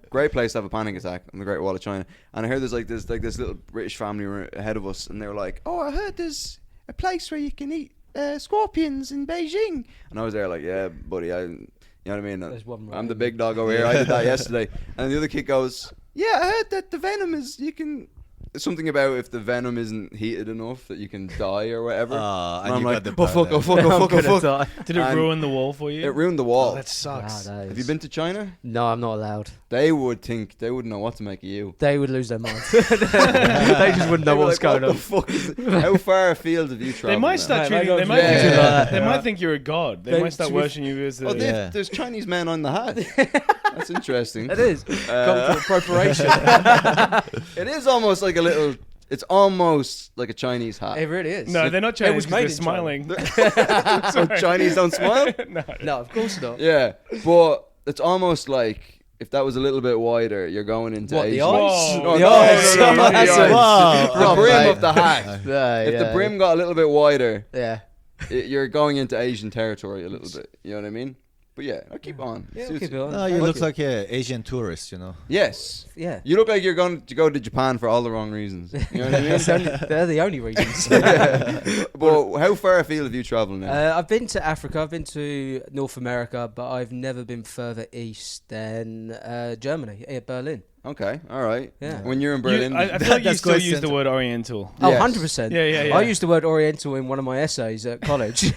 [SPEAKER 2] Great place to have a panic attack on the Great Wall of China. And I heard there's this little British family were ahead of us, and they were like, "Oh, I heard there's a place where you can eat scorpions in Beijing." And I was there like, "Yeah, buddy, you know what I mean?
[SPEAKER 1] There's one right
[SPEAKER 2] I'm the
[SPEAKER 1] in
[SPEAKER 2] big dog over here. I did that yesterday." And the other kid goes, "Yeah, I heard that the venom is you can." Something about if the venom isn't heated enough that you can die or whatever.
[SPEAKER 4] and
[SPEAKER 2] And I'm
[SPEAKER 4] you
[SPEAKER 2] like,
[SPEAKER 4] got the
[SPEAKER 2] oh fuck, oh fuck, oh fuck, oh fuck.
[SPEAKER 3] Did it
[SPEAKER 2] And
[SPEAKER 3] ruin the wall for you?
[SPEAKER 2] It ruined the wall.
[SPEAKER 3] Oh, that sucks.
[SPEAKER 1] Nah, that
[SPEAKER 2] Have
[SPEAKER 1] is-
[SPEAKER 2] you been to China?
[SPEAKER 1] No, I'm not allowed.
[SPEAKER 2] They wouldn't know what to make of you.
[SPEAKER 1] They would lose their minds. They just wouldn't know
[SPEAKER 2] They were
[SPEAKER 1] what's
[SPEAKER 2] like,
[SPEAKER 1] going on.
[SPEAKER 2] What the fuck is it? How far afield have you traveled?
[SPEAKER 3] They might
[SPEAKER 2] now?
[SPEAKER 3] start
[SPEAKER 1] Mate,
[SPEAKER 3] treating. They
[SPEAKER 1] I
[SPEAKER 3] might,
[SPEAKER 1] got-
[SPEAKER 3] think,
[SPEAKER 2] Yeah.
[SPEAKER 3] they might think you're a god. They
[SPEAKER 1] They-
[SPEAKER 3] might start
[SPEAKER 1] to be-
[SPEAKER 3] worshiping you as a.
[SPEAKER 2] Oh,
[SPEAKER 4] Yeah.
[SPEAKER 2] there's Chinese men on the hat. That's interesting.
[SPEAKER 1] It is. Cultural appropriation.
[SPEAKER 2] It is almost like a little. It's almost like a Chinese hat.
[SPEAKER 1] It really is.
[SPEAKER 3] No, they're not
[SPEAKER 1] It was
[SPEAKER 3] Chinese. 'Cause they're
[SPEAKER 1] made in China.
[SPEAKER 3] smiling.
[SPEAKER 2] So Chinese don't smile.
[SPEAKER 3] No.
[SPEAKER 1] No, of course not.
[SPEAKER 2] Yeah, but it's almost like if that was a little bit wider, you're going into
[SPEAKER 1] What, the
[SPEAKER 2] Asia.
[SPEAKER 1] eyes?
[SPEAKER 3] Whoa.
[SPEAKER 1] The
[SPEAKER 2] No,
[SPEAKER 1] eyes.
[SPEAKER 2] no, no, not the
[SPEAKER 1] That's
[SPEAKER 2] eyes.
[SPEAKER 1] it.
[SPEAKER 4] Wow.
[SPEAKER 2] The
[SPEAKER 1] Oh,
[SPEAKER 2] brim
[SPEAKER 1] mate.
[SPEAKER 2] of the hat.
[SPEAKER 1] Yeah,
[SPEAKER 2] If the brim got a little bit wider,
[SPEAKER 1] Yeah.
[SPEAKER 2] you're going into Asian territory a little bit. You know what I mean? But yeah, I'll keep on.
[SPEAKER 1] Yeah,
[SPEAKER 2] Suits
[SPEAKER 1] keep
[SPEAKER 2] you.
[SPEAKER 1] it on.
[SPEAKER 4] No, you
[SPEAKER 1] Thank
[SPEAKER 4] look like an Asian tourist, you know.
[SPEAKER 2] Yes.
[SPEAKER 1] Yeah.
[SPEAKER 2] You look like you're going to go to Japan for all the wrong reasons. You know what I mean?
[SPEAKER 1] They're the only reasons.
[SPEAKER 2] But how far afield have you travelled now?
[SPEAKER 1] I've been to Africa. I've been to North America, but I've never been further east than Germany, Berlin.
[SPEAKER 2] Okay, all right.
[SPEAKER 1] Yeah.
[SPEAKER 2] When you're in Berlin,
[SPEAKER 3] I feel like you
[SPEAKER 4] That's
[SPEAKER 3] still
[SPEAKER 4] quite
[SPEAKER 3] use the
[SPEAKER 4] sensitive.
[SPEAKER 3] word Oriental.
[SPEAKER 1] Oh,
[SPEAKER 2] Yes.
[SPEAKER 1] 100%.
[SPEAKER 3] Yeah.
[SPEAKER 1] I used the word Oriental in one of my essays at college.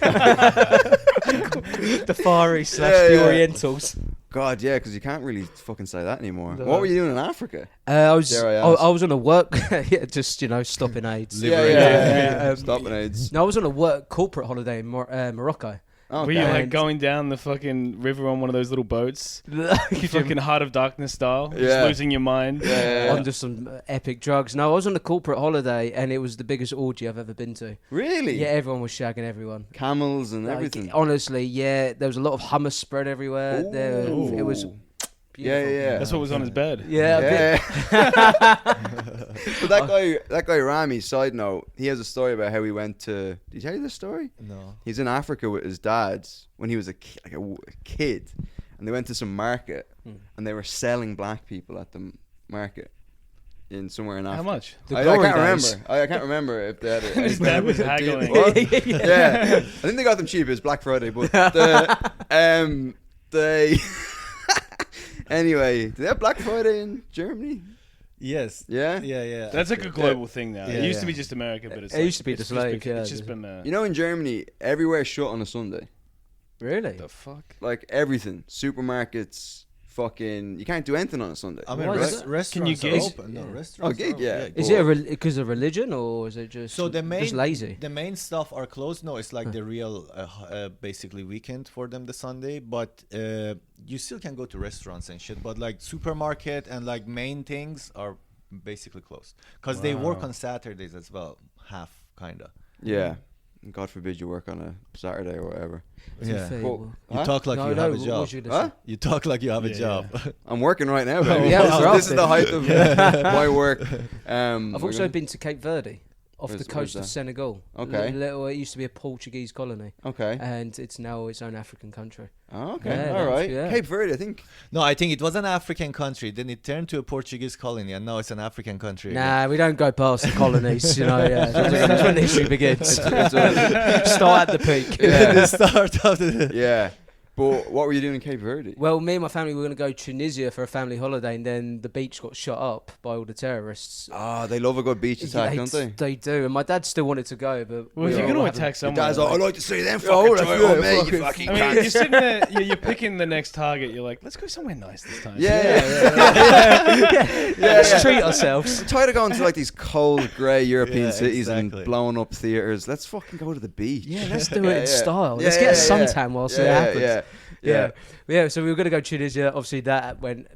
[SPEAKER 1] The Far East /
[SPEAKER 2] Yeah,
[SPEAKER 1] the
[SPEAKER 2] yeah.
[SPEAKER 1] Orientals.
[SPEAKER 2] God, yeah, because you can't really fucking say that anymore.
[SPEAKER 1] No.
[SPEAKER 2] What were you doing in Africa?
[SPEAKER 1] I was
[SPEAKER 2] Dare I
[SPEAKER 1] I
[SPEAKER 2] ask?
[SPEAKER 1] was on a work, just stopping AIDS.
[SPEAKER 4] Liberating.
[SPEAKER 2] Stopping AIDS.
[SPEAKER 1] No, I was on a work corporate holiday in Morocco.
[SPEAKER 2] Okay.
[SPEAKER 3] Were you like
[SPEAKER 1] And-
[SPEAKER 3] going down the fucking river on one of those little boats?
[SPEAKER 1] Fucking
[SPEAKER 3] Fucking Heart of Darkness style?
[SPEAKER 2] Yeah.
[SPEAKER 3] Just losing your mind?
[SPEAKER 2] Yeah.
[SPEAKER 1] onto some epic drugs. No, I was on a corporate holiday, and it was the biggest orgy I've ever been to.
[SPEAKER 2] Really?
[SPEAKER 1] Yeah, everyone was shagging everyone.
[SPEAKER 2] Camels and
[SPEAKER 1] Like,
[SPEAKER 2] everything.
[SPEAKER 1] honestly, yeah, there was a lot of hummus spread everywhere. It was
[SPEAKER 2] Ooh.
[SPEAKER 1] beautiful.
[SPEAKER 2] Yeah.
[SPEAKER 3] That's what was on his bed.
[SPEAKER 1] Yeah, a bit-
[SPEAKER 2] Yeah. But that guy Rami, side note, he has a story about how he went to. Did he tell you this story?
[SPEAKER 4] No.
[SPEAKER 2] He's in Africa with his dad when he was a kid, and they went to some market, and they were selling black people at the market in somewhere in Africa.
[SPEAKER 3] How much?
[SPEAKER 1] The
[SPEAKER 2] I
[SPEAKER 1] glory
[SPEAKER 2] can't
[SPEAKER 1] days.
[SPEAKER 2] remember. I can't remember if they had it.
[SPEAKER 3] His dad was haggling.
[SPEAKER 2] What? Yeah, I think they got them cheap. It was Black Friday, but they. Anyway, do they have Black Friday in Germany?
[SPEAKER 4] Yes.
[SPEAKER 2] Yeah.
[SPEAKER 4] Yeah.
[SPEAKER 3] That's like a global thing now.
[SPEAKER 4] Yeah,
[SPEAKER 3] It used to
[SPEAKER 4] yeah.
[SPEAKER 3] be just America, but it's
[SPEAKER 1] It
[SPEAKER 3] like,
[SPEAKER 1] used to be
[SPEAKER 3] it's
[SPEAKER 1] the
[SPEAKER 3] just
[SPEAKER 1] slave, yeah.
[SPEAKER 3] It's just been
[SPEAKER 2] You know, in Germany, everywhere's shut on a Sunday.
[SPEAKER 1] Really?
[SPEAKER 3] the fuck.
[SPEAKER 2] Like everything, supermarkets, fucking. You can't do anything on a Sunday.
[SPEAKER 4] I mean,
[SPEAKER 1] Why is it?
[SPEAKER 4] restaurants
[SPEAKER 3] Can
[SPEAKER 4] are
[SPEAKER 3] you gig?
[SPEAKER 4] open. No,
[SPEAKER 1] Yeah.
[SPEAKER 4] restaurants.
[SPEAKER 2] gig,
[SPEAKER 4] are
[SPEAKER 2] yeah.
[SPEAKER 4] open.
[SPEAKER 1] Is it because of religion, or is it just
[SPEAKER 4] So the main,
[SPEAKER 1] just lazy?
[SPEAKER 4] the main stuff are closed. No, it's like the real, basically weekend for them, the Sunday. But you still can go to restaurants and shit. But like supermarket and like main things are basically closed because they work
[SPEAKER 3] Wow.
[SPEAKER 4] on Saturdays as well, half kinda.
[SPEAKER 2] Yeah. God forbid you work on a Saturday or whatever.
[SPEAKER 1] To be
[SPEAKER 4] Yeah.
[SPEAKER 1] fair,
[SPEAKER 2] Well,
[SPEAKER 1] well-
[SPEAKER 4] You
[SPEAKER 2] Huh?
[SPEAKER 4] talk like
[SPEAKER 1] No,
[SPEAKER 4] you
[SPEAKER 1] no,
[SPEAKER 4] have a
[SPEAKER 1] what
[SPEAKER 4] job.
[SPEAKER 1] was you gonna
[SPEAKER 2] Huh?
[SPEAKER 1] say?
[SPEAKER 4] You talk like you have a
[SPEAKER 3] Yeah,
[SPEAKER 4] job.
[SPEAKER 2] I'm working right now, baby.
[SPEAKER 1] Yeah,
[SPEAKER 2] this,
[SPEAKER 1] we're
[SPEAKER 2] this is
[SPEAKER 1] off
[SPEAKER 2] the
[SPEAKER 1] it.
[SPEAKER 2] height of my work.
[SPEAKER 1] I've also been to Cape Verde, off
[SPEAKER 2] Where's-
[SPEAKER 1] the coast
[SPEAKER 2] where's
[SPEAKER 1] of
[SPEAKER 2] that?
[SPEAKER 1] Senegal.
[SPEAKER 2] Okay.
[SPEAKER 1] It used to be a Portuguese colony,
[SPEAKER 2] Okay.
[SPEAKER 1] and it's now its own African country.
[SPEAKER 2] Oh, okay.
[SPEAKER 1] Yeah,
[SPEAKER 2] All
[SPEAKER 1] that's-
[SPEAKER 2] right.
[SPEAKER 1] yeah.
[SPEAKER 2] Cape Verde, I think.
[SPEAKER 4] No, I think it was an African country. Then it turned to a Portuguese colony, and now it's an African country. again.
[SPEAKER 1] Nah, we don't go past the colonies, you know. Yeah, that's when the history begins.
[SPEAKER 2] It's a-
[SPEAKER 1] Start at the peak.
[SPEAKER 2] Yeah.
[SPEAKER 4] the start of the.
[SPEAKER 2] yeah. But what were you doing in Cape Verde?
[SPEAKER 1] Well, me and my family were going to go to Tunisia for a family holiday, and then the beach got shut up by all the terrorists.
[SPEAKER 2] Ah, they love a good beach attack, don't they?
[SPEAKER 1] They do, and my dad still wanted to go, but
[SPEAKER 3] Well, if
[SPEAKER 1] we
[SPEAKER 3] you're
[SPEAKER 1] all
[SPEAKER 3] going to
[SPEAKER 1] haven't.
[SPEAKER 3] attack
[SPEAKER 2] Your
[SPEAKER 3] someone,
[SPEAKER 2] dad's like,
[SPEAKER 3] like-
[SPEAKER 2] I'd like to see them
[SPEAKER 1] Oh,
[SPEAKER 2] fucking
[SPEAKER 1] that's
[SPEAKER 2] try on
[SPEAKER 1] good,
[SPEAKER 2] me,
[SPEAKER 1] fuck
[SPEAKER 2] you
[SPEAKER 1] it.
[SPEAKER 2] fucking
[SPEAKER 3] I mean,
[SPEAKER 2] cunt.
[SPEAKER 3] you're sitting there, you're picking the next target. You're like, let's go somewhere nice this time.
[SPEAKER 2] Yeah.
[SPEAKER 1] Let's treat ourselves.
[SPEAKER 2] I'm tired of going to like these cold, grey European
[SPEAKER 4] Yeah,
[SPEAKER 2] cities
[SPEAKER 4] exactly.
[SPEAKER 2] and blowing up theatres. Let's fucking go to the beach.
[SPEAKER 1] Yeah, let's do it in style.
[SPEAKER 2] Yeah,
[SPEAKER 1] Let's get a suntan whilst it happens.
[SPEAKER 2] Yeah.
[SPEAKER 1] Yeah. So we were going to go to Tunisia. Obviously, that went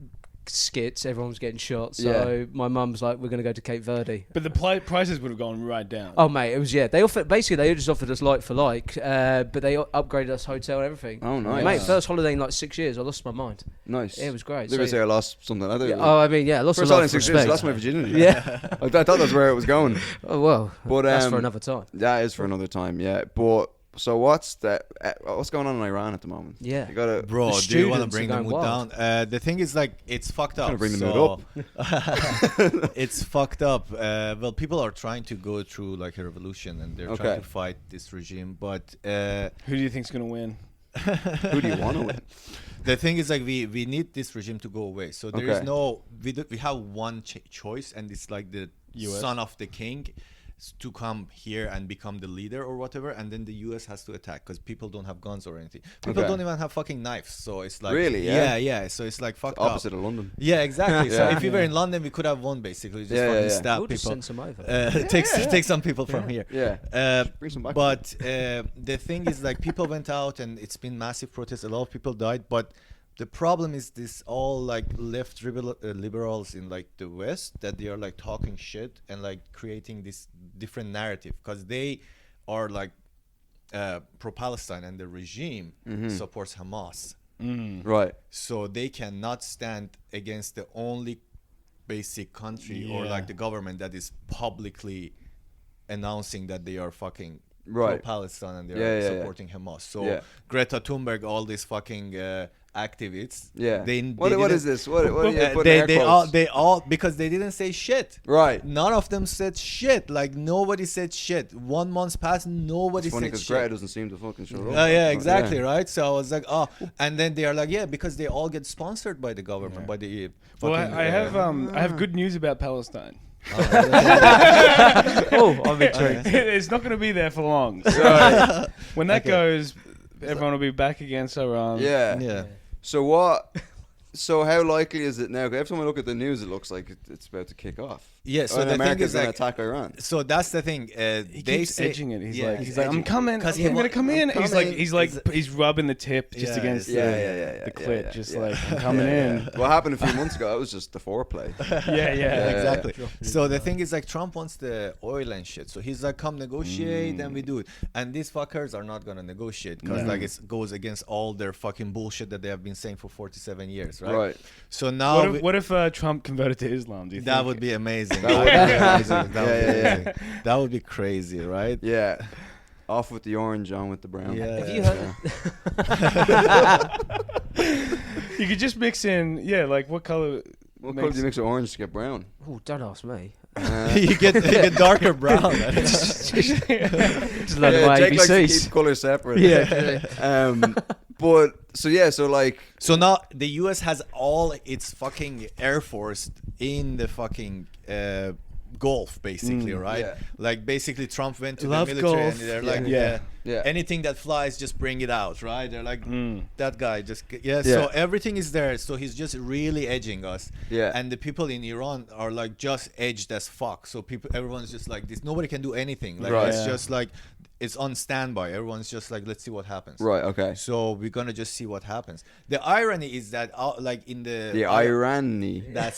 [SPEAKER 1] skits, everyone was getting shot. So
[SPEAKER 2] Yeah.
[SPEAKER 1] my mum's like, we're going to go to Cape Verde.
[SPEAKER 3] But the prices would have gone right down.
[SPEAKER 1] Oh mate, it was they offered they just offered us like for like, but they upgraded us hotel and everything.
[SPEAKER 2] Oh, nice.
[SPEAKER 1] Mate, first holiday in like 6 years, I lost my mind.
[SPEAKER 2] Nice.
[SPEAKER 1] It was great.
[SPEAKER 2] They were say I lost something. I
[SPEAKER 1] I mean, yeah, I lost
[SPEAKER 2] First
[SPEAKER 1] a
[SPEAKER 2] time
[SPEAKER 1] lot
[SPEAKER 2] in
[SPEAKER 1] of
[SPEAKER 2] 6 years, I
[SPEAKER 1] respect.
[SPEAKER 2] lost my virginity.
[SPEAKER 1] Yeah.
[SPEAKER 2] I thought that's where it was going.
[SPEAKER 1] Oh well,
[SPEAKER 2] But
[SPEAKER 1] that's for another time.
[SPEAKER 2] That is for another time, yeah. But so what's going on in Iran at the moment?
[SPEAKER 1] Yeah.
[SPEAKER 2] You gotta
[SPEAKER 4] Bro,
[SPEAKER 1] The
[SPEAKER 4] do you want to
[SPEAKER 1] students
[SPEAKER 4] bring
[SPEAKER 1] are
[SPEAKER 4] the
[SPEAKER 1] going
[SPEAKER 4] mood
[SPEAKER 1] wild.
[SPEAKER 4] down? The thing is, like, it's fucked up.
[SPEAKER 2] Trying to bring the
[SPEAKER 4] so-
[SPEAKER 2] mood
[SPEAKER 4] It's fucked up. Well, people are trying to go through like a revolution, and they're
[SPEAKER 2] Okay.
[SPEAKER 4] trying to fight this regime. But
[SPEAKER 3] Who do you think's gonna win?
[SPEAKER 2] Who do you want to win?
[SPEAKER 4] the thing is, like, we need this regime to go away. So there is
[SPEAKER 2] Okay.
[SPEAKER 4] no we have one choice, and it's like the
[SPEAKER 3] US?
[SPEAKER 4] son of the king to come here and become the leader or whatever, and then the US has to attack because people don't have guns or anything. People
[SPEAKER 2] Okay.
[SPEAKER 4] don't even have fucking knives, so it's like
[SPEAKER 2] Really? Yeah?
[SPEAKER 4] yeah. So it's like fucked
[SPEAKER 2] Opposite
[SPEAKER 4] up.
[SPEAKER 2] of London.
[SPEAKER 4] Yeah, exactly. So
[SPEAKER 2] Yeah.
[SPEAKER 4] if we were in London, we could have won basically. Just
[SPEAKER 2] Yeah,
[SPEAKER 4] fucking
[SPEAKER 2] yeah.
[SPEAKER 4] stab
[SPEAKER 1] We'll just
[SPEAKER 4] people.
[SPEAKER 1] send some over.
[SPEAKER 4] Take some people from here.
[SPEAKER 2] Yeah. Bring some back.
[SPEAKER 4] But the thing is, like, people went out and it's been massive protests. A lot of people died. But the problem is this all like left liberals in like the West, that they are like talking shit and like creating this different narrative because they are like pro-Palestine, and the regime supports Hamas.
[SPEAKER 2] Right.
[SPEAKER 4] So they cannot stand against the only basic country or
[SPEAKER 3] Yeah.
[SPEAKER 4] like the government that is publicly announcing that they are fucking
[SPEAKER 2] Right.
[SPEAKER 4] pro-Palestine and they
[SPEAKER 2] Yeah,
[SPEAKER 4] are
[SPEAKER 2] yeah, yeah.
[SPEAKER 4] supporting Hamas. So
[SPEAKER 2] Yeah.
[SPEAKER 4] Greta Thunberg, all these fucking activists.
[SPEAKER 2] Yeah.
[SPEAKER 4] They
[SPEAKER 2] What
[SPEAKER 4] didn't-
[SPEAKER 2] is this? What are you putting
[SPEAKER 4] they
[SPEAKER 2] air
[SPEAKER 4] they
[SPEAKER 2] quotes?
[SPEAKER 4] all because they didn't say shit.
[SPEAKER 2] Right.
[SPEAKER 4] None of them said shit. Like nobody said shit. 1 month passed, nobody
[SPEAKER 2] It's funny
[SPEAKER 4] said
[SPEAKER 2] because
[SPEAKER 4] shit.
[SPEAKER 2] Greta doesn't seem to fucking show up.
[SPEAKER 4] Oh yeah, exactly,
[SPEAKER 2] Yeah.
[SPEAKER 4] right? So I was like, oh, and then they are like, yeah, because they all get sponsored by the government, by the.
[SPEAKER 3] Well,
[SPEAKER 4] fucking,
[SPEAKER 3] I have good news about Palestine.
[SPEAKER 1] Oh, I'm intrigued.
[SPEAKER 3] It's not going to be there for long. So
[SPEAKER 2] Right.
[SPEAKER 3] when that goes, everyone will be back against Iran.
[SPEAKER 2] Yeah.
[SPEAKER 4] Yeah.
[SPEAKER 2] So what? So how likely is it now? 'Cause every time I look at the news, it looks like it's about to kick off.
[SPEAKER 4] Yeah, so
[SPEAKER 2] And
[SPEAKER 4] the thing
[SPEAKER 2] America's
[SPEAKER 4] is,
[SPEAKER 2] going to
[SPEAKER 4] like,
[SPEAKER 2] attack Iran.
[SPEAKER 4] so that's the thing.
[SPEAKER 3] He
[SPEAKER 4] They
[SPEAKER 3] keeps
[SPEAKER 4] say,
[SPEAKER 3] edging it. He's
[SPEAKER 4] yeah,
[SPEAKER 3] like,
[SPEAKER 4] he's
[SPEAKER 3] I'm
[SPEAKER 4] edging.
[SPEAKER 3] coming.
[SPEAKER 4] 'Cause
[SPEAKER 3] I'm
[SPEAKER 4] he
[SPEAKER 3] gonna
[SPEAKER 4] wa-
[SPEAKER 3] come in.
[SPEAKER 4] I'm
[SPEAKER 3] He's like,
[SPEAKER 4] coming.
[SPEAKER 3] he's rubbing the tip just
[SPEAKER 4] Yeah,
[SPEAKER 3] against
[SPEAKER 2] Yeah,
[SPEAKER 3] the,
[SPEAKER 2] yeah,
[SPEAKER 3] the
[SPEAKER 2] yeah,
[SPEAKER 3] clit,
[SPEAKER 2] yeah,
[SPEAKER 3] just
[SPEAKER 2] yeah.
[SPEAKER 3] like I'm coming in.
[SPEAKER 2] What happened a few months ago? That was just the foreplay.
[SPEAKER 3] Yeah.
[SPEAKER 4] Exactly. So the thing is, like, Trump wants the oil and shit. So he's like, come negotiate and we do it. And these fuckers are not gonna negotiate because like it goes against all their fucking bullshit that they have been saying for 47 years, right?
[SPEAKER 2] Right.
[SPEAKER 4] So now
[SPEAKER 3] What if Trump converted to Islam? Do you
[SPEAKER 4] that
[SPEAKER 3] think?
[SPEAKER 4] would be amazing.
[SPEAKER 2] That would be
[SPEAKER 4] amazing.
[SPEAKER 2] Yeah, yeah, yeah.
[SPEAKER 4] That would be crazy, right?
[SPEAKER 2] Yeah. Off with the orange, on with the brown.
[SPEAKER 4] Yeah.
[SPEAKER 1] Have you heard?
[SPEAKER 3] You could just mix in, like what color?
[SPEAKER 2] What color do you mix with orange to get brown?
[SPEAKER 1] Oh, don't ask me.
[SPEAKER 4] you get darker brown.
[SPEAKER 1] Just learn
[SPEAKER 2] Yeah,
[SPEAKER 1] my
[SPEAKER 2] Jake likes to
[SPEAKER 1] ABCs.
[SPEAKER 2] keep colours separate.
[SPEAKER 1] Yeah.
[SPEAKER 2] But so like
[SPEAKER 4] So now the US has all its fucking air force in the fucking Gulf, basically, right?
[SPEAKER 2] yeah.
[SPEAKER 4] Like basically Trump went to
[SPEAKER 3] Love
[SPEAKER 4] the military
[SPEAKER 3] Gulf.
[SPEAKER 4] and they're
[SPEAKER 2] Yeah.
[SPEAKER 4] like,
[SPEAKER 2] Yeah.
[SPEAKER 4] anything that flies, just bring it out, right? They're like, that guy just
[SPEAKER 2] Yeah.
[SPEAKER 4] So everything is there. So he's just really edging us.
[SPEAKER 2] Yeah.
[SPEAKER 4] And the people in Iran are like just edged as fuck. So everyone's just like this. Nobody can do anything. Like
[SPEAKER 2] Right.
[SPEAKER 4] it's
[SPEAKER 3] Yeah.
[SPEAKER 4] just like it's on standby. Everyone's just like, let's see what happens.
[SPEAKER 2] right, okay.
[SPEAKER 4] So we're gonna just see what happens. The irony is that, like in the
[SPEAKER 2] The irony.
[SPEAKER 4] that's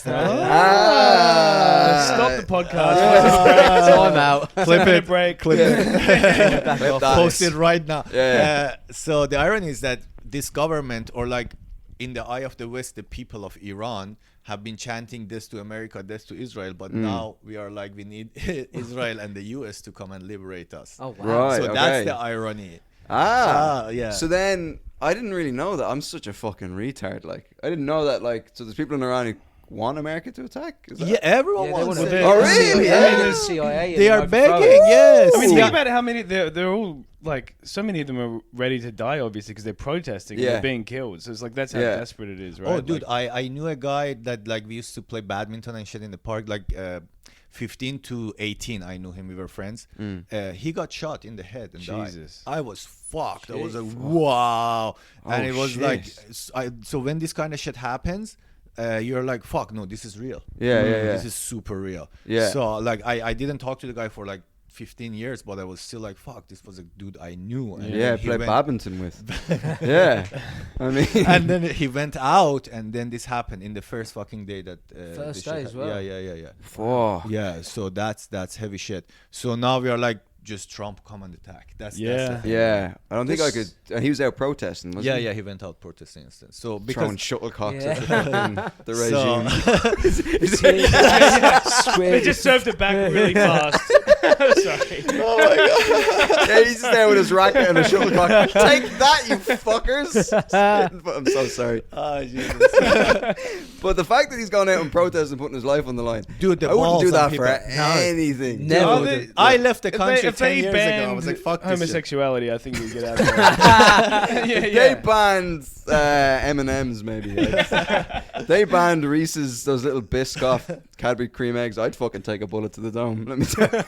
[SPEAKER 3] Stop the podcast.
[SPEAKER 1] Time out.
[SPEAKER 3] Clip it. Break. Clip it.
[SPEAKER 1] Back off.
[SPEAKER 4] post it right now.
[SPEAKER 2] Yeah.
[SPEAKER 4] So the irony is that this government, or like in the eye of the West, the people of Iran have been chanting this to America, this to Israel, but now we are like, we need Israel and the US to come and liberate us.
[SPEAKER 1] Oh wow.
[SPEAKER 2] Right.
[SPEAKER 4] So
[SPEAKER 2] okay.
[SPEAKER 4] that's the irony. Yeah.
[SPEAKER 2] So then I didn't really know that. I'm such a fucking retard. Like I didn't know that. Like so, there's people in Iran who want America to attack. Is that?
[SPEAKER 4] Yeah, everyone
[SPEAKER 1] Yeah, they
[SPEAKER 4] wants
[SPEAKER 1] want
[SPEAKER 4] it.
[SPEAKER 1] to.
[SPEAKER 2] Oh, really? Yeah.
[SPEAKER 1] The CIA.
[SPEAKER 4] They
[SPEAKER 1] and
[SPEAKER 4] are
[SPEAKER 1] overthrow
[SPEAKER 4] begging,
[SPEAKER 1] it.
[SPEAKER 4] yes.
[SPEAKER 3] I mean,
[SPEAKER 2] Ooh.
[SPEAKER 3] think about how many they're all like. So many of them are ready to die, obviously, because they're protesting and
[SPEAKER 2] Yeah.
[SPEAKER 3] they're being killed. So it's like that's how
[SPEAKER 2] Yeah.
[SPEAKER 3] desperate it is, right?
[SPEAKER 4] Oh, dude,
[SPEAKER 3] Like,
[SPEAKER 4] I knew a guy that like we used to play badminton and shit in the park. Like 15 to 18, I knew him. We were friends. He got shot in the head and
[SPEAKER 3] Jesus.
[SPEAKER 4] died. I was fucked. I was like, wow. And
[SPEAKER 2] Oh,
[SPEAKER 4] it was
[SPEAKER 2] shit.
[SPEAKER 4] like, so when this kind of shit happens, you're like, fuck, no, this is real.
[SPEAKER 2] Yeah, yeah, yeah.
[SPEAKER 4] This is super real.
[SPEAKER 2] Yeah.
[SPEAKER 4] So like, I didn't talk to the guy for like 15 years, but I was still like, fuck, this was a dude I knew. And
[SPEAKER 2] Yeah,
[SPEAKER 4] then he
[SPEAKER 2] played
[SPEAKER 4] went-
[SPEAKER 2] badminton with. Yeah, I mean,
[SPEAKER 4] and then he went out, and then this happened in the first fucking day that
[SPEAKER 1] First
[SPEAKER 4] this
[SPEAKER 1] day
[SPEAKER 4] shit
[SPEAKER 1] as well.
[SPEAKER 4] Yeah.
[SPEAKER 2] oh,
[SPEAKER 4] Yeah, so that's heavy shit. So now we are like, just Trump come and attack. That's
[SPEAKER 3] Yeah.
[SPEAKER 4] the thing.
[SPEAKER 2] yeah. I don't think I
[SPEAKER 1] This-
[SPEAKER 2] could. And he was out protesting, wasn't
[SPEAKER 4] Yeah,
[SPEAKER 2] he?
[SPEAKER 4] yeah, he went out protesting instead. So
[SPEAKER 2] Throwing
[SPEAKER 4] because
[SPEAKER 2] shuttlecocks
[SPEAKER 1] Yeah.
[SPEAKER 2] at the fucking the regime.
[SPEAKER 3] They just served it back really fast. Sorry.
[SPEAKER 2] Oh my god! Yeah, he's just there with his racket and a shuttlecock. Take that, you fuckers! I'm so sorry.
[SPEAKER 4] oh, Jesus.
[SPEAKER 2] But the fact that he's gone out and protesting and putting his life on the line,
[SPEAKER 4] Dude, the
[SPEAKER 2] I wouldn't do
[SPEAKER 4] balls on
[SPEAKER 2] that for
[SPEAKER 4] people. No.
[SPEAKER 2] anything.
[SPEAKER 1] Never
[SPEAKER 3] Oh,
[SPEAKER 1] would
[SPEAKER 3] they-
[SPEAKER 1] do.
[SPEAKER 4] I left the
[SPEAKER 3] If
[SPEAKER 4] country
[SPEAKER 3] if
[SPEAKER 4] 10
[SPEAKER 3] they
[SPEAKER 4] years ago.
[SPEAKER 3] banned
[SPEAKER 4] I was like, fuck this shit.
[SPEAKER 3] homosexuality, I think we'd get out of there. yeah,
[SPEAKER 2] They banned M&M's maybe. Like. They banned Reese's, those little Biscoff Cadbury cream eggs. I'd fucking take a bullet to the dome. Let me tell you.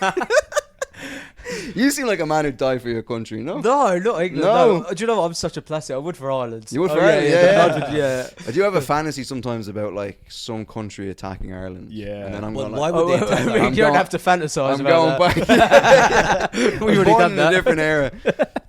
[SPEAKER 2] You seem like a man who'd die for your country, no?
[SPEAKER 1] No, not England.
[SPEAKER 2] No.
[SPEAKER 1] No. Do you know what? I'm such a plastic. I would for Ireland.
[SPEAKER 2] You would for
[SPEAKER 1] Oh,
[SPEAKER 2] Ireland?
[SPEAKER 1] yeah.
[SPEAKER 2] Yeah.
[SPEAKER 1] Yeah.
[SPEAKER 2] I do have a fantasy sometimes about like some country attacking Ireland.
[SPEAKER 3] Yeah.
[SPEAKER 2] And then I'm
[SPEAKER 4] But
[SPEAKER 2] going
[SPEAKER 4] why
[SPEAKER 2] like,
[SPEAKER 4] would they
[SPEAKER 1] Oh,
[SPEAKER 4] attack?
[SPEAKER 1] you
[SPEAKER 2] I'm
[SPEAKER 1] don't
[SPEAKER 2] going-
[SPEAKER 1] have to fantasize
[SPEAKER 2] I'm
[SPEAKER 1] about
[SPEAKER 2] going
[SPEAKER 1] that.
[SPEAKER 2] back.
[SPEAKER 1] We
[SPEAKER 2] I was
[SPEAKER 1] already
[SPEAKER 2] born
[SPEAKER 1] done
[SPEAKER 2] in
[SPEAKER 1] that.
[SPEAKER 2] a different era.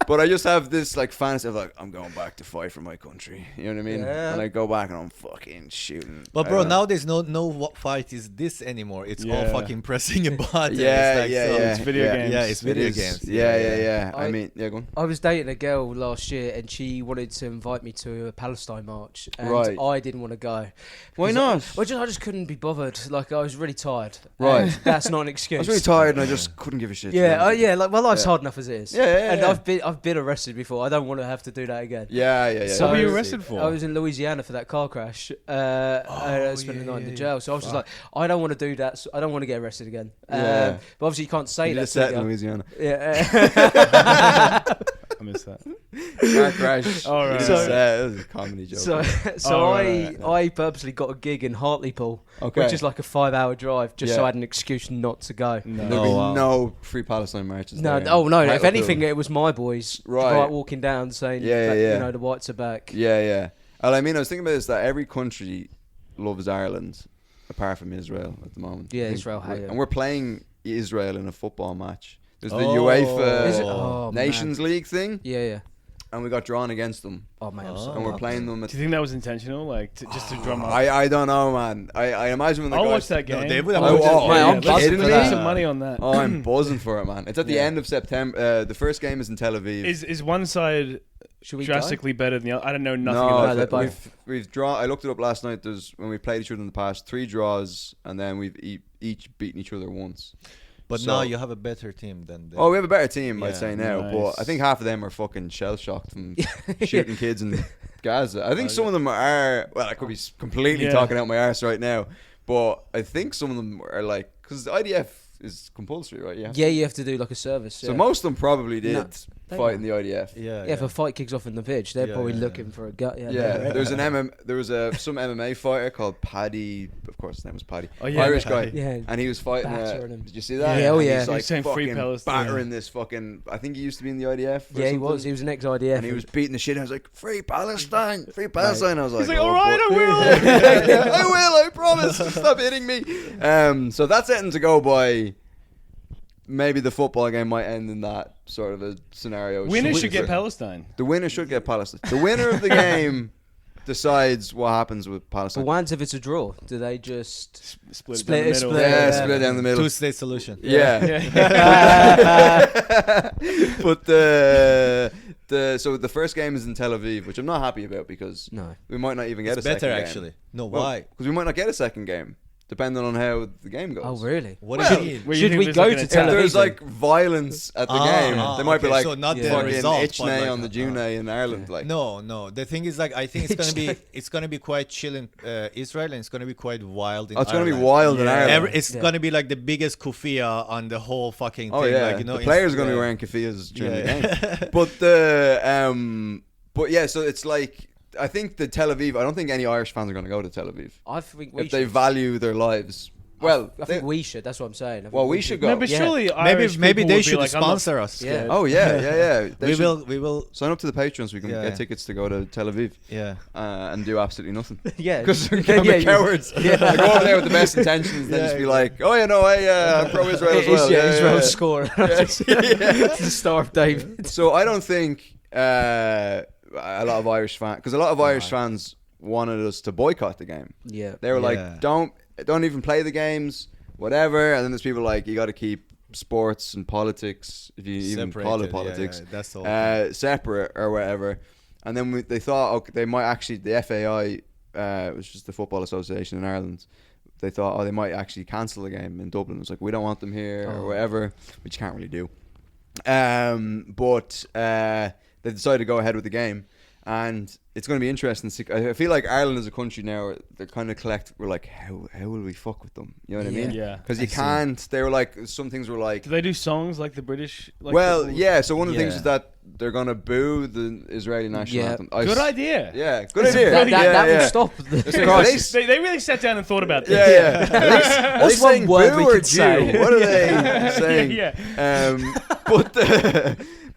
[SPEAKER 2] But I just have this like fantasy of like, I'm going back to fight for my country. You know what I mean?
[SPEAKER 1] Yeah.
[SPEAKER 2] And I go back and I'm fucking shooting.
[SPEAKER 4] But
[SPEAKER 2] I
[SPEAKER 4] bro,
[SPEAKER 2] don't know.
[SPEAKER 4] now there's no fight is this anymore. It's all
[SPEAKER 3] Yeah.
[SPEAKER 4] fucking pressing a button.
[SPEAKER 2] Yeah,
[SPEAKER 4] It's like,
[SPEAKER 2] yeah,
[SPEAKER 4] so-
[SPEAKER 2] yeah.
[SPEAKER 3] It's video
[SPEAKER 2] yeah.
[SPEAKER 3] games.
[SPEAKER 4] Yeah, it's
[SPEAKER 2] It
[SPEAKER 4] video
[SPEAKER 2] is.
[SPEAKER 4] games.
[SPEAKER 2] Yeah. I
[SPEAKER 1] I-
[SPEAKER 2] mean, yeah, go on.
[SPEAKER 1] I was dating a girl last year, and she wanted to invite me to a Palestine march, and
[SPEAKER 2] Right.
[SPEAKER 1] I didn't want to go.
[SPEAKER 2] Why
[SPEAKER 1] 'Cause
[SPEAKER 2] not?
[SPEAKER 1] I just couldn't be bothered. Like I was really tired.
[SPEAKER 2] Right.
[SPEAKER 1] And that's not an
[SPEAKER 2] I
[SPEAKER 1] excuse.
[SPEAKER 2] was really tired and I just couldn't give a shit.
[SPEAKER 1] Yeah, yeah. Like my life's
[SPEAKER 2] Yeah.
[SPEAKER 1] hard enough as it is.
[SPEAKER 2] Yeah,
[SPEAKER 1] And
[SPEAKER 2] yeah.
[SPEAKER 1] I've been arrested before. I don't want to have to do that again.
[SPEAKER 2] Yeah.
[SPEAKER 1] So-
[SPEAKER 3] What were you
[SPEAKER 1] I-
[SPEAKER 3] arrested for?
[SPEAKER 1] I was in Louisiana for that car crash. I spent the night in the jail. So I was just like, I don't want to do that. So I don't want to get arrested again.
[SPEAKER 2] Yeah.
[SPEAKER 1] But obviously you can't say
[SPEAKER 2] You
[SPEAKER 1] that.
[SPEAKER 2] just
[SPEAKER 1] to
[SPEAKER 2] set
[SPEAKER 1] a
[SPEAKER 2] in
[SPEAKER 1] girl.
[SPEAKER 2] Louisiana.
[SPEAKER 1] Yeah.
[SPEAKER 3] I missed that.
[SPEAKER 2] Car crash.
[SPEAKER 3] All right.
[SPEAKER 2] You just said it was a comedy joke.
[SPEAKER 1] so
[SPEAKER 3] Oh,
[SPEAKER 1] I
[SPEAKER 3] right.
[SPEAKER 1] I purposely got a gig in Hartlepool,
[SPEAKER 2] Okay.
[SPEAKER 1] which is like a 5-hour drive, just so
[SPEAKER 2] Yeah.
[SPEAKER 1] I had an excuse not to go.
[SPEAKER 3] No.
[SPEAKER 2] There'll be
[SPEAKER 4] Oh, wow.
[SPEAKER 2] no free Palestine marches.
[SPEAKER 1] No,
[SPEAKER 2] there.
[SPEAKER 1] oh no! If
[SPEAKER 2] Hartlepool.
[SPEAKER 1] anything, it was my boys
[SPEAKER 2] Right.
[SPEAKER 1] walking down saying,
[SPEAKER 2] Yeah,
[SPEAKER 1] that,
[SPEAKER 2] yeah.
[SPEAKER 1] you know, the whites are back.
[SPEAKER 2] Yeah. Well, I mean, I was thinking about this that every country loves Ireland, apart from Israel at the moment.
[SPEAKER 1] Yeah,
[SPEAKER 2] I think
[SPEAKER 1] Israel hate it.
[SPEAKER 2] and we're playing Israel in a football match. There's the
[SPEAKER 4] Oh.
[SPEAKER 2] UEFA
[SPEAKER 1] Is it? Oh,
[SPEAKER 2] Nations League thing,
[SPEAKER 1] Yeah.
[SPEAKER 2] and we got drawn against them,
[SPEAKER 1] Oh man, I'm
[SPEAKER 4] Oh.
[SPEAKER 1] so
[SPEAKER 2] and we're
[SPEAKER 1] happy.
[SPEAKER 2] playing them. At
[SPEAKER 3] Do you think that was intentional? Like, just to drum up?
[SPEAKER 2] I don't know, man. I imagine when the
[SPEAKER 3] I'll
[SPEAKER 2] guys.
[SPEAKER 3] watch that game.
[SPEAKER 4] No, they would
[SPEAKER 2] Oh,
[SPEAKER 4] have
[SPEAKER 2] oh,
[SPEAKER 1] man, I'm
[SPEAKER 3] let's
[SPEAKER 2] kidding
[SPEAKER 3] put
[SPEAKER 2] me?
[SPEAKER 3] some money on that.
[SPEAKER 2] Oh, I'm buzzing for it, man. It's at the
[SPEAKER 3] Yeah.
[SPEAKER 2] end of September. The first game is in Tel Aviv.
[SPEAKER 3] Is one side
[SPEAKER 1] Should we
[SPEAKER 3] drastically better than the other? I don't know nothing
[SPEAKER 2] No,
[SPEAKER 3] about
[SPEAKER 1] they're
[SPEAKER 3] it.
[SPEAKER 1] both-
[SPEAKER 2] we've drawn. I looked it up last night. There's when we played each other in the past 3 draws, and then we've each beaten each other once.
[SPEAKER 4] But
[SPEAKER 2] So-
[SPEAKER 4] now you have a better team than them.
[SPEAKER 2] Oh, we have a better team, I'd
[SPEAKER 4] Yeah.
[SPEAKER 2] say now.
[SPEAKER 3] Nice.
[SPEAKER 2] But I think half of them are fucking shell shocked from shooting kids in Gaza. I think
[SPEAKER 4] Oh,
[SPEAKER 2] some of them are. Well, I could be completely
[SPEAKER 3] Yeah.
[SPEAKER 2] talking out my arse right now, but I think some of them are like because IDF is compulsory, right?
[SPEAKER 1] Yeah, you have to do like a service.
[SPEAKER 2] So
[SPEAKER 1] yeah.
[SPEAKER 2] most of them probably did
[SPEAKER 1] No, they
[SPEAKER 2] fight
[SPEAKER 1] were.
[SPEAKER 2] in the IDF.
[SPEAKER 4] Yeah,
[SPEAKER 1] Yeah, if a fight kicks off in the pitch, they're
[SPEAKER 4] Yeah,
[SPEAKER 1] probably
[SPEAKER 4] yeah,
[SPEAKER 1] looking
[SPEAKER 4] yeah.
[SPEAKER 1] for a gut. Yeah,
[SPEAKER 2] Yeah,
[SPEAKER 1] they're
[SPEAKER 2] there's
[SPEAKER 1] ready.
[SPEAKER 2] there was some MMA fighter called Paddy. Of course, his name was Paddy.
[SPEAKER 3] Oh, yeah,
[SPEAKER 2] Irish
[SPEAKER 4] Paddy.
[SPEAKER 2] guy.
[SPEAKER 1] Yeah.
[SPEAKER 2] And he was fighting.
[SPEAKER 1] Battering him.
[SPEAKER 2] Did you see that?
[SPEAKER 1] Yeah, oh,
[SPEAKER 2] And
[SPEAKER 1] yeah.
[SPEAKER 2] He's
[SPEAKER 1] He
[SPEAKER 2] like
[SPEAKER 3] was saying free
[SPEAKER 2] fucking
[SPEAKER 3] Palestine.
[SPEAKER 2] battering this fucking. I think he used to be in the IDF. or
[SPEAKER 1] Yeah, he
[SPEAKER 2] something.
[SPEAKER 1] was. He was an ex-IDF.
[SPEAKER 2] And he was beating the shit. I was like, "Free Palestine, free Palestine." I was like,
[SPEAKER 3] He's like,
[SPEAKER 2] "Oh,
[SPEAKER 3] all right,
[SPEAKER 2] boy."
[SPEAKER 3] I will.
[SPEAKER 2] Yeah, I will. I promise. Stop hitting me. So that's setting to go by. Maybe the football game might end in that sort of a scenario.
[SPEAKER 3] Winner
[SPEAKER 2] So-
[SPEAKER 3] should get Palestine.
[SPEAKER 2] The winner should get Palestine. The winner of the game decides what happens with
[SPEAKER 1] But
[SPEAKER 2] Palestine.
[SPEAKER 1] once if it's a draw, do they just
[SPEAKER 3] Split,
[SPEAKER 1] Split
[SPEAKER 3] down
[SPEAKER 1] it,
[SPEAKER 3] the middle.
[SPEAKER 1] split it,
[SPEAKER 2] Yeah,
[SPEAKER 1] yeah.
[SPEAKER 2] split down the middle.
[SPEAKER 4] Two-state solution.
[SPEAKER 2] Yeah.
[SPEAKER 3] Yeah.
[SPEAKER 2] But the first game is in Tel Aviv, which I'm not happy about because
[SPEAKER 1] no?
[SPEAKER 2] we might not even get
[SPEAKER 4] It's
[SPEAKER 2] a second
[SPEAKER 4] better
[SPEAKER 2] game.
[SPEAKER 4] actually. No, why?
[SPEAKER 2] Because we might not get a second game, depending on how the game goes.
[SPEAKER 1] Oh really?
[SPEAKER 4] What
[SPEAKER 2] Well,
[SPEAKER 4] do you mean?
[SPEAKER 3] Where you
[SPEAKER 1] Should
[SPEAKER 3] think
[SPEAKER 1] we
[SPEAKER 3] there's
[SPEAKER 1] go
[SPEAKER 3] like an
[SPEAKER 1] to
[SPEAKER 2] If
[SPEAKER 1] Tel
[SPEAKER 3] attack?
[SPEAKER 1] Aviv?
[SPEAKER 2] there's like violence at the game, they might be
[SPEAKER 4] okay,
[SPEAKER 2] like
[SPEAKER 4] so not
[SPEAKER 1] the
[SPEAKER 2] fucking
[SPEAKER 4] result, but
[SPEAKER 2] Ichnay
[SPEAKER 4] like,
[SPEAKER 2] on the June in Ireland. Like,
[SPEAKER 4] No. The thing is, like, I think it's gonna be quite chill in Israel, and it's gonna be quite wild in
[SPEAKER 2] oh, it's gonna be
[SPEAKER 4] Ireland.
[SPEAKER 2] wild in
[SPEAKER 3] Yeah.
[SPEAKER 2] Ireland.
[SPEAKER 4] It's
[SPEAKER 1] Yeah.
[SPEAKER 4] gonna be like the biggest kufia on the whole fucking
[SPEAKER 2] Oh
[SPEAKER 4] thing.
[SPEAKER 2] yeah,
[SPEAKER 4] like, you know,
[SPEAKER 2] the players are
[SPEAKER 4] it's-
[SPEAKER 2] going to be
[SPEAKER 4] yeah.
[SPEAKER 2] wearing keffiyehs during the
[SPEAKER 4] Yeah.
[SPEAKER 2] game. But yeah, so it's like I think the Tel Aviv. I don't think any Irish fans are going to go to Tel Aviv
[SPEAKER 1] I think we
[SPEAKER 2] if they
[SPEAKER 1] should.
[SPEAKER 2] value their lives. Well,
[SPEAKER 1] I think we should. That's what I'm saying. I think
[SPEAKER 2] well, we should go.
[SPEAKER 3] No, but
[SPEAKER 1] Yeah.
[SPEAKER 3] surely Irish
[SPEAKER 4] maybe
[SPEAKER 3] people
[SPEAKER 4] they
[SPEAKER 3] would be
[SPEAKER 4] should
[SPEAKER 3] like, I'm not
[SPEAKER 4] sponsor us.
[SPEAKER 3] scared.
[SPEAKER 2] Oh yeah. They
[SPEAKER 4] We
[SPEAKER 2] should
[SPEAKER 4] will.
[SPEAKER 2] sign up to the Patreon so we can
[SPEAKER 4] Yeah.
[SPEAKER 2] get tickets to go to Tel Aviv
[SPEAKER 4] Yeah.
[SPEAKER 2] and do absolutely nothing.
[SPEAKER 1] yeah,
[SPEAKER 2] Because we're kind of cowards.
[SPEAKER 1] Yeah.
[SPEAKER 2] I go over there with the best intentions, then
[SPEAKER 4] Yeah,
[SPEAKER 2] just be like, "Oh yeah, no, I'm pro-Israel as
[SPEAKER 1] It is,
[SPEAKER 2] well."
[SPEAKER 1] yeah, Israel's score.
[SPEAKER 2] Yeah.
[SPEAKER 1] It's the Star of David.
[SPEAKER 2] So I don't think a lot of Irish fans, because a lot of Irish fans wanted us to boycott the game.
[SPEAKER 1] Yeah.
[SPEAKER 2] They were
[SPEAKER 4] Yeah.
[SPEAKER 2] like, don't even play the games, whatever. And then there's people like, you got to keep sports and politics, if you even call it
[SPEAKER 4] Separated,
[SPEAKER 2] politics,
[SPEAKER 4] yeah, that's all.
[SPEAKER 2] separate or whatever. And then they thought, okay, they might actually, the FAI, which is the Football Association in Ireland, they thought, they might actually cancel the game in Dublin. It's like, we don't want them here or whatever, which you can't really do. But they decided to go ahead with the game, and it's going to be interesting to see. I feel like Ireland as a country now, they're kind of we're like, how will we fuck with them? You know what I mean?
[SPEAKER 3] Yeah.
[SPEAKER 2] Because you can't. They were like, some things were like,
[SPEAKER 3] Do they do songs like the British? Like
[SPEAKER 2] well,
[SPEAKER 3] football?
[SPEAKER 2] yeah. So one of the things
[SPEAKER 4] Yeah.
[SPEAKER 2] is that they're going to boo the Israeli national
[SPEAKER 1] Yeah.
[SPEAKER 2] anthem.
[SPEAKER 3] Good idea.
[SPEAKER 2] Yeah, good
[SPEAKER 3] It's a
[SPEAKER 2] idea.
[SPEAKER 3] brilliant-
[SPEAKER 1] That
[SPEAKER 2] yeah,
[SPEAKER 1] will stop the
[SPEAKER 2] It's like,
[SPEAKER 1] crisis.
[SPEAKER 3] They really sat down and thought about this.
[SPEAKER 2] Yeah, yeah. Are they
[SPEAKER 1] What's one
[SPEAKER 2] saying
[SPEAKER 1] word
[SPEAKER 2] boo
[SPEAKER 1] we
[SPEAKER 2] or
[SPEAKER 1] could
[SPEAKER 2] Jew?
[SPEAKER 1] say?
[SPEAKER 2] What are they saying?
[SPEAKER 3] Yeah.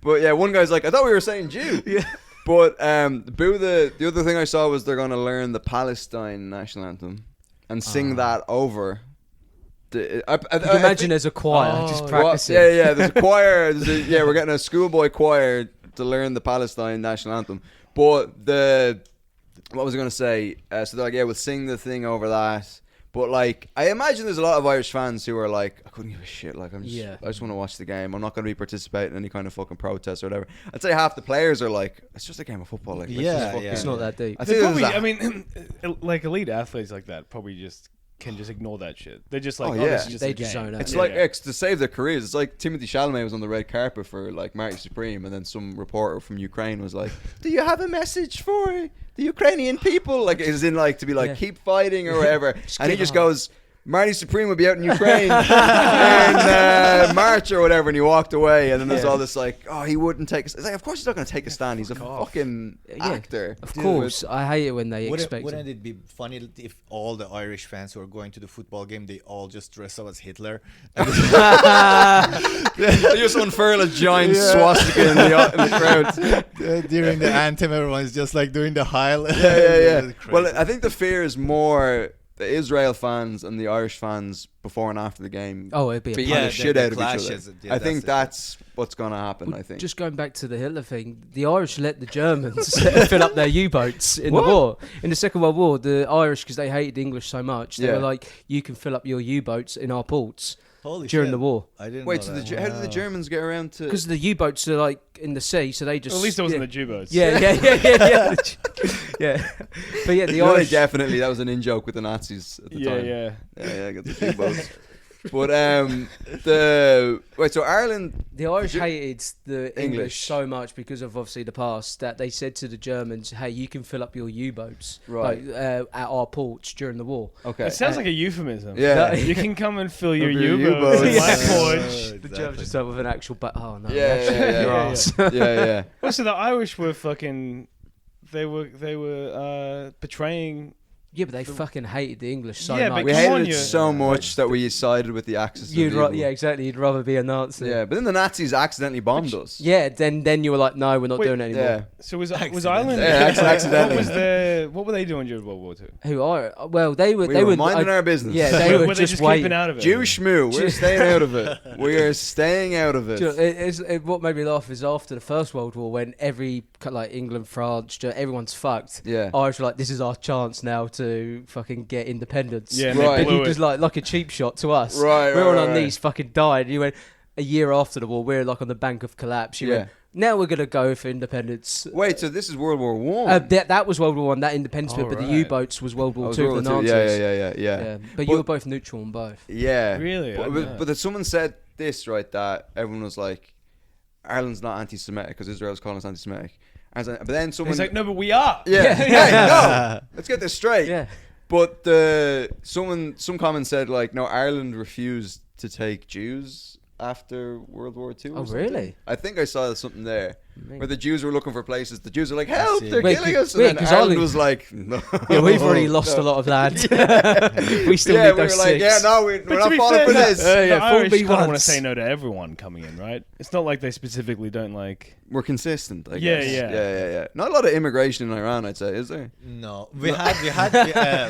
[SPEAKER 2] But yeah, one guy's like, I thought we were saying Jew. Yeah. But boo the other thing I saw was they're going to learn the Palestine national anthem and sing that over.
[SPEAKER 1] Could you imagine there's a choir just practicing?
[SPEAKER 2] Yeah, there's a choir. We're getting a schoolboy choir to learn the Palestine national anthem. But what was I going to say? So they're like, yeah, we'll sing the thing over that. But like, I imagine there's a lot of Irish fans who are like, I couldn't give a shit. Like, I just want to watch the game. I'm not going to be participating in any kind of fucking protest or whatever. I'd say half the players are like, it's just a game of football. Like, let's
[SPEAKER 4] Yeah,
[SPEAKER 2] just fucking-
[SPEAKER 4] yeah.
[SPEAKER 1] It's not that deep.
[SPEAKER 2] I
[SPEAKER 3] They
[SPEAKER 2] think
[SPEAKER 3] probably,
[SPEAKER 2] there's
[SPEAKER 3] I mean, like elite athletes like that probably just can just ignore that shit. They're just like,
[SPEAKER 2] Oh,
[SPEAKER 3] oh,
[SPEAKER 2] yeah.
[SPEAKER 3] this is just
[SPEAKER 1] They
[SPEAKER 3] a
[SPEAKER 1] just
[SPEAKER 3] game.
[SPEAKER 1] zone out.
[SPEAKER 2] It's
[SPEAKER 1] Yeah,
[SPEAKER 2] like to save their careers. It's like Timothy Chalamet was on the red carpet for like Marty Supreme, and then some reporter from Ukraine was like, "Do you have a message for the Ukrainian people?" Like, it's in like to be like,
[SPEAKER 1] Yeah.
[SPEAKER 2] keep fighting or whatever. And he
[SPEAKER 1] keep
[SPEAKER 2] just
[SPEAKER 1] on.
[SPEAKER 2] goes, Marty Supreme will be out in Ukraine in March or whatever, and he walked away. And then there's
[SPEAKER 1] Yeah.
[SPEAKER 2] all this like, oh, he wouldn't take. It's like, of course he's not going to take a stand. He's a fucking actor.
[SPEAKER 1] Of course, I hate it when they expect.
[SPEAKER 4] Wouldn't it be funny if all the Irish fans who are going to the football game, they all just dress up as Hitler?
[SPEAKER 2] They just unfurl a giant swastika in the crowd.
[SPEAKER 4] During the anthem, everyone's just like doing the Heil.
[SPEAKER 2] Yeah. Well, I think the fear is more the Israel fans and the Irish fans before and after the game.
[SPEAKER 1] Oh, it'd be a
[SPEAKER 2] beating
[SPEAKER 1] punish.
[SPEAKER 2] the shit out of each
[SPEAKER 4] clashes.
[SPEAKER 2] other.
[SPEAKER 4] Yeah,
[SPEAKER 2] I think
[SPEAKER 4] that's
[SPEAKER 2] that's what's going to happen. I think.
[SPEAKER 1] Just going back to the Hitler thing, the Irish let the Germans fill up their U-boats in
[SPEAKER 2] What?
[SPEAKER 1] the war. In the Second World War, the Irish, because they hated English so much, they
[SPEAKER 2] Yeah.
[SPEAKER 1] were like, you can fill up your U-boats in our ports
[SPEAKER 4] Holy
[SPEAKER 1] during
[SPEAKER 4] shit.
[SPEAKER 1] the war.
[SPEAKER 4] I didn't
[SPEAKER 2] Wait,
[SPEAKER 4] know
[SPEAKER 2] so
[SPEAKER 4] that.
[SPEAKER 2] how did the Germans get around to?
[SPEAKER 1] Because the U-boats are like in the sea, so they just...
[SPEAKER 3] At least it wasn't
[SPEAKER 1] yeah.
[SPEAKER 3] the Jew-boats.
[SPEAKER 1] Yeah. Yeah. But yeah, the
[SPEAKER 2] You know,
[SPEAKER 1] Irish...
[SPEAKER 2] definitely that was an in joke with the Nazis at the time.
[SPEAKER 3] Yeah.
[SPEAKER 2] Yeah, got the Jew-boats. But so Ireland.
[SPEAKER 1] The Irish
[SPEAKER 2] Ju-
[SPEAKER 1] hated the English
[SPEAKER 2] English.
[SPEAKER 1] so much because of obviously the past that they said to the Germans, "Hey, you can fill up your U-boats
[SPEAKER 2] Right.
[SPEAKER 1] at our ports during the war."
[SPEAKER 2] Okay.
[SPEAKER 3] It sounds like a euphemism.
[SPEAKER 2] Yeah.
[SPEAKER 3] You can come and fill your
[SPEAKER 2] Of your
[SPEAKER 3] U-boats in
[SPEAKER 2] U-boats.
[SPEAKER 3] my
[SPEAKER 2] Yeah.
[SPEAKER 3] porch.
[SPEAKER 1] The Germans just up with an actual, but oh no,
[SPEAKER 2] Yeah,
[SPEAKER 1] actually,
[SPEAKER 2] yeah,
[SPEAKER 1] your
[SPEAKER 2] yeah.
[SPEAKER 1] arse.
[SPEAKER 2] yeah.
[SPEAKER 3] Also, the Irish were fucking. They were betraying.
[SPEAKER 1] Yeah, but they fucking hated the English so
[SPEAKER 3] Yeah,
[SPEAKER 1] much.
[SPEAKER 3] but
[SPEAKER 2] We
[SPEAKER 3] come
[SPEAKER 2] hated
[SPEAKER 3] on,
[SPEAKER 2] it
[SPEAKER 3] you-
[SPEAKER 2] so much that we sided with the Axis. of evil.
[SPEAKER 1] Yeah, exactly. You'd rather be a Nazi.
[SPEAKER 2] Yeah, but then the Nazis accidentally bombed us.
[SPEAKER 1] Yeah, then you were like, no, we're not
[SPEAKER 3] Wait,
[SPEAKER 1] doing it anymore.
[SPEAKER 2] Yeah.
[SPEAKER 3] So was
[SPEAKER 4] Accidentally.
[SPEAKER 3] Ireland?
[SPEAKER 2] Yeah, accidentally.
[SPEAKER 3] What were they doing during World War II?
[SPEAKER 1] Who are? Well, they were.
[SPEAKER 2] We
[SPEAKER 1] they
[SPEAKER 2] were
[SPEAKER 1] were
[SPEAKER 2] minding our business.
[SPEAKER 1] Yeah, they were
[SPEAKER 3] Were they
[SPEAKER 1] just
[SPEAKER 3] just
[SPEAKER 1] waiting.
[SPEAKER 3] keeping out of it?
[SPEAKER 2] Jew schmoo. We're staying out of it. We are staying out of it.
[SPEAKER 1] Do you know, what made me laugh is after the First World War, when like England, France, everyone's fucked.
[SPEAKER 2] Yeah.
[SPEAKER 1] Irish were like, this is our chance now to fucking get independence.
[SPEAKER 3] Yeah, and
[SPEAKER 2] Right.
[SPEAKER 3] they
[SPEAKER 1] But
[SPEAKER 3] blew
[SPEAKER 1] you
[SPEAKER 3] it.
[SPEAKER 1] just like a cheap shot to us.
[SPEAKER 2] Right,
[SPEAKER 1] We're all
[SPEAKER 2] right,
[SPEAKER 1] on
[SPEAKER 2] right.
[SPEAKER 1] knees, fucking died. And you went a year after the war. We're like on the bank of collapse. You
[SPEAKER 2] Yeah.
[SPEAKER 1] went, now we're gonna go for independence.
[SPEAKER 2] Wait, so this is World War One?
[SPEAKER 1] That was World War One. That independence bit, but the
[SPEAKER 3] Alright.
[SPEAKER 1] U-boats was World
[SPEAKER 2] Oh,
[SPEAKER 1] War
[SPEAKER 2] it was
[SPEAKER 1] Two.
[SPEAKER 2] World
[SPEAKER 1] The
[SPEAKER 2] War II.
[SPEAKER 1] Nazis.
[SPEAKER 2] Yeah.
[SPEAKER 1] Yeah. But
[SPEAKER 2] But-
[SPEAKER 1] you were both neutral on both.
[SPEAKER 2] Yeah.
[SPEAKER 3] Really? I didn't know.
[SPEAKER 2] But someone said this, right, that everyone was like, Ireland's not anti-Semitic because Israel's calling us anti-Semitic. And so- but then someone...
[SPEAKER 3] He's like, no, but we are.
[SPEAKER 2] yeah. Hey, no! Let's get this straight.
[SPEAKER 1] Yeah.
[SPEAKER 2] But some comment said, like, no, Ireland refused to take Jews after World War II. or
[SPEAKER 1] Oh,
[SPEAKER 2] something.
[SPEAKER 1] really?
[SPEAKER 2] I think I saw something there. where the Jews were looking for places. The Jews were like, help,
[SPEAKER 4] see.
[SPEAKER 2] they're
[SPEAKER 1] Wait,
[SPEAKER 2] killing
[SPEAKER 1] c-
[SPEAKER 2] us. And
[SPEAKER 1] wait,
[SPEAKER 2] then
[SPEAKER 1] 'cause
[SPEAKER 2] Ireland
[SPEAKER 1] Ollie-
[SPEAKER 2] was like, no.
[SPEAKER 1] Yeah, we've already lost
[SPEAKER 2] no.
[SPEAKER 1] a lot of land. We still
[SPEAKER 2] Yeah,
[SPEAKER 1] need
[SPEAKER 2] we were
[SPEAKER 1] those
[SPEAKER 2] like,
[SPEAKER 1] 6.
[SPEAKER 2] yeah, no, we're
[SPEAKER 3] But
[SPEAKER 2] not
[SPEAKER 3] to be
[SPEAKER 2] falling
[SPEAKER 3] fair,
[SPEAKER 2] for
[SPEAKER 3] the-
[SPEAKER 2] this.
[SPEAKER 3] the
[SPEAKER 1] yeah, full
[SPEAKER 3] Irish
[SPEAKER 1] B
[SPEAKER 3] kind of want to
[SPEAKER 1] ones.
[SPEAKER 3] say no to everyone coming in, right? It's not like they specifically don't like.
[SPEAKER 2] We're consistent, I
[SPEAKER 3] Yeah,
[SPEAKER 2] guess.
[SPEAKER 3] yeah.
[SPEAKER 2] yeah. Not a lot of immigration in Iran, I'd say, is there?
[SPEAKER 4] No, we had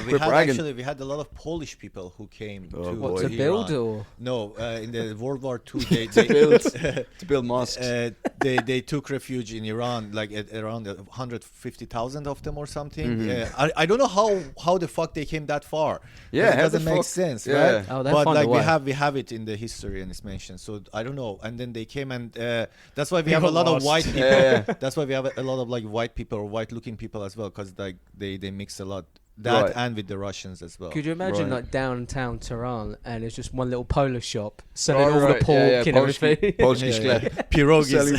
[SPEAKER 2] We're bragging.
[SPEAKER 4] actually we had a lot of Polish people who came
[SPEAKER 2] Oh,
[SPEAKER 4] to,
[SPEAKER 2] boy.
[SPEAKER 1] What,
[SPEAKER 4] to
[SPEAKER 1] to build
[SPEAKER 4] Iran.
[SPEAKER 1] or?
[SPEAKER 4] No, in the World War II,
[SPEAKER 2] To build mosques.
[SPEAKER 4] they took refuge in Iran, like around 150,000 of them or something.
[SPEAKER 2] Mhm.
[SPEAKER 4] I don't know how the fuck they came that far.
[SPEAKER 2] Yeah,
[SPEAKER 4] it
[SPEAKER 2] how
[SPEAKER 4] doesn't
[SPEAKER 2] the
[SPEAKER 4] make
[SPEAKER 2] fuck-
[SPEAKER 4] sense,
[SPEAKER 2] yeah.
[SPEAKER 4] right?
[SPEAKER 1] Oh, they
[SPEAKER 4] But
[SPEAKER 1] find
[SPEAKER 4] like
[SPEAKER 1] a way.
[SPEAKER 4] we have it in the history and it's mentioned. So I don't know. And then they came and that's why we
[SPEAKER 3] They
[SPEAKER 4] have a
[SPEAKER 3] got
[SPEAKER 4] lot
[SPEAKER 3] lost.
[SPEAKER 4] of white people.
[SPEAKER 2] Yeah.
[SPEAKER 4] That's why we have a lot of like white people or white looking people as well, because like they mix a lot that
[SPEAKER 2] Right.
[SPEAKER 4] and with the Russians as well.
[SPEAKER 1] Could you imagine
[SPEAKER 2] Right.
[SPEAKER 1] like downtown Tehran and it's just one little Polish shop selling
[SPEAKER 2] Oh,
[SPEAKER 1] all
[SPEAKER 2] right.
[SPEAKER 1] the pork
[SPEAKER 2] Yeah,
[SPEAKER 1] and
[SPEAKER 2] Polski-
[SPEAKER 1] everything?
[SPEAKER 2] Polski
[SPEAKER 4] Yeah,
[SPEAKER 2] sklep.
[SPEAKER 4] yeah. Pierogies.
[SPEAKER 2] Selling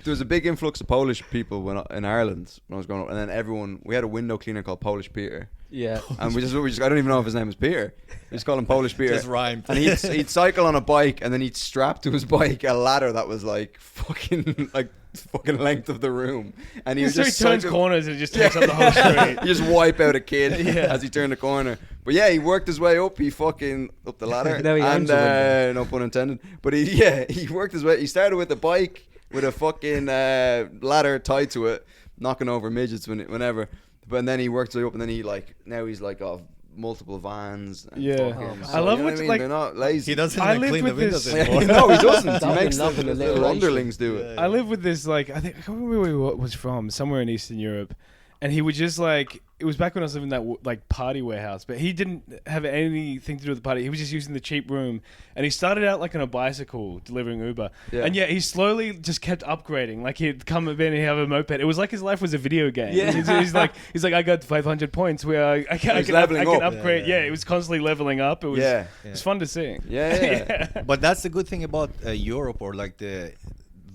[SPEAKER 2] there was a big influx of Polish people in Ireland when I was growing up, and then we had a window cleaner called Polish Peter,
[SPEAKER 1] Yeah.
[SPEAKER 2] and we just I don't even know if his name is Peter. We just call him Polish Peter.
[SPEAKER 4] Just rhymed.
[SPEAKER 2] And he'd cycle on a bike, and then he'd strap to his bike a ladder that was like fucking length of the room, and he was
[SPEAKER 3] So he
[SPEAKER 2] just
[SPEAKER 3] turns
[SPEAKER 2] cycle-
[SPEAKER 3] corners and just takes up the whole street.
[SPEAKER 2] you just wipe out a kid
[SPEAKER 3] Yeah.
[SPEAKER 2] as he turned the corner. But yeah, he worked his way up. He fucking up the ladder.
[SPEAKER 1] No, he
[SPEAKER 2] and
[SPEAKER 1] owns a window.
[SPEAKER 2] no pun intended. But he worked his way. He started with a bike with a fucking ladder tied to it, knocking over midgets whenever. But then he worked his way up, and then now he's like off multiple vans. And
[SPEAKER 3] Yeah.
[SPEAKER 2] fucking-
[SPEAKER 1] Oh, man.
[SPEAKER 3] I love
[SPEAKER 2] you know
[SPEAKER 3] what,
[SPEAKER 2] what I mean?
[SPEAKER 3] like-
[SPEAKER 2] They're not lazy.
[SPEAKER 4] He doesn't
[SPEAKER 3] I
[SPEAKER 4] like
[SPEAKER 3] lived
[SPEAKER 4] clean the
[SPEAKER 3] with this-
[SPEAKER 4] windows anymore.
[SPEAKER 2] no, he doesn't. He
[SPEAKER 1] I've
[SPEAKER 2] makes
[SPEAKER 1] been loving
[SPEAKER 2] the
[SPEAKER 1] the
[SPEAKER 2] little
[SPEAKER 1] alliteration.
[SPEAKER 2] underlings do it.
[SPEAKER 3] I live with this, like, I can't remember where he was from, somewhere in Eastern Europe. And he would just, like, it was back when I was living in that, like, party warehouse. But he didn't have anything to do with the party. He was just using the cheap room. And he started out, like, on a bicycle, delivering Uber.
[SPEAKER 2] Yeah.
[SPEAKER 3] And, yeah, he slowly just kept upgrading. Like, he'd come in and he'd have a moped. It was like his life was a video game.
[SPEAKER 1] Yeah.
[SPEAKER 3] He's like, I got 500 points where I can
[SPEAKER 2] leveling up.
[SPEAKER 3] upgrade.
[SPEAKER 4] Yeah,
[SPEAKER 3] Yeah, it was constantly leveling up. It was,
[SPEAKER 2] Yeah.
[SPEAKER 3] it was fun to see.
[SPEAKER 2] Yeah.
[SPEAKER 4] But that's the good thing about Europe or like the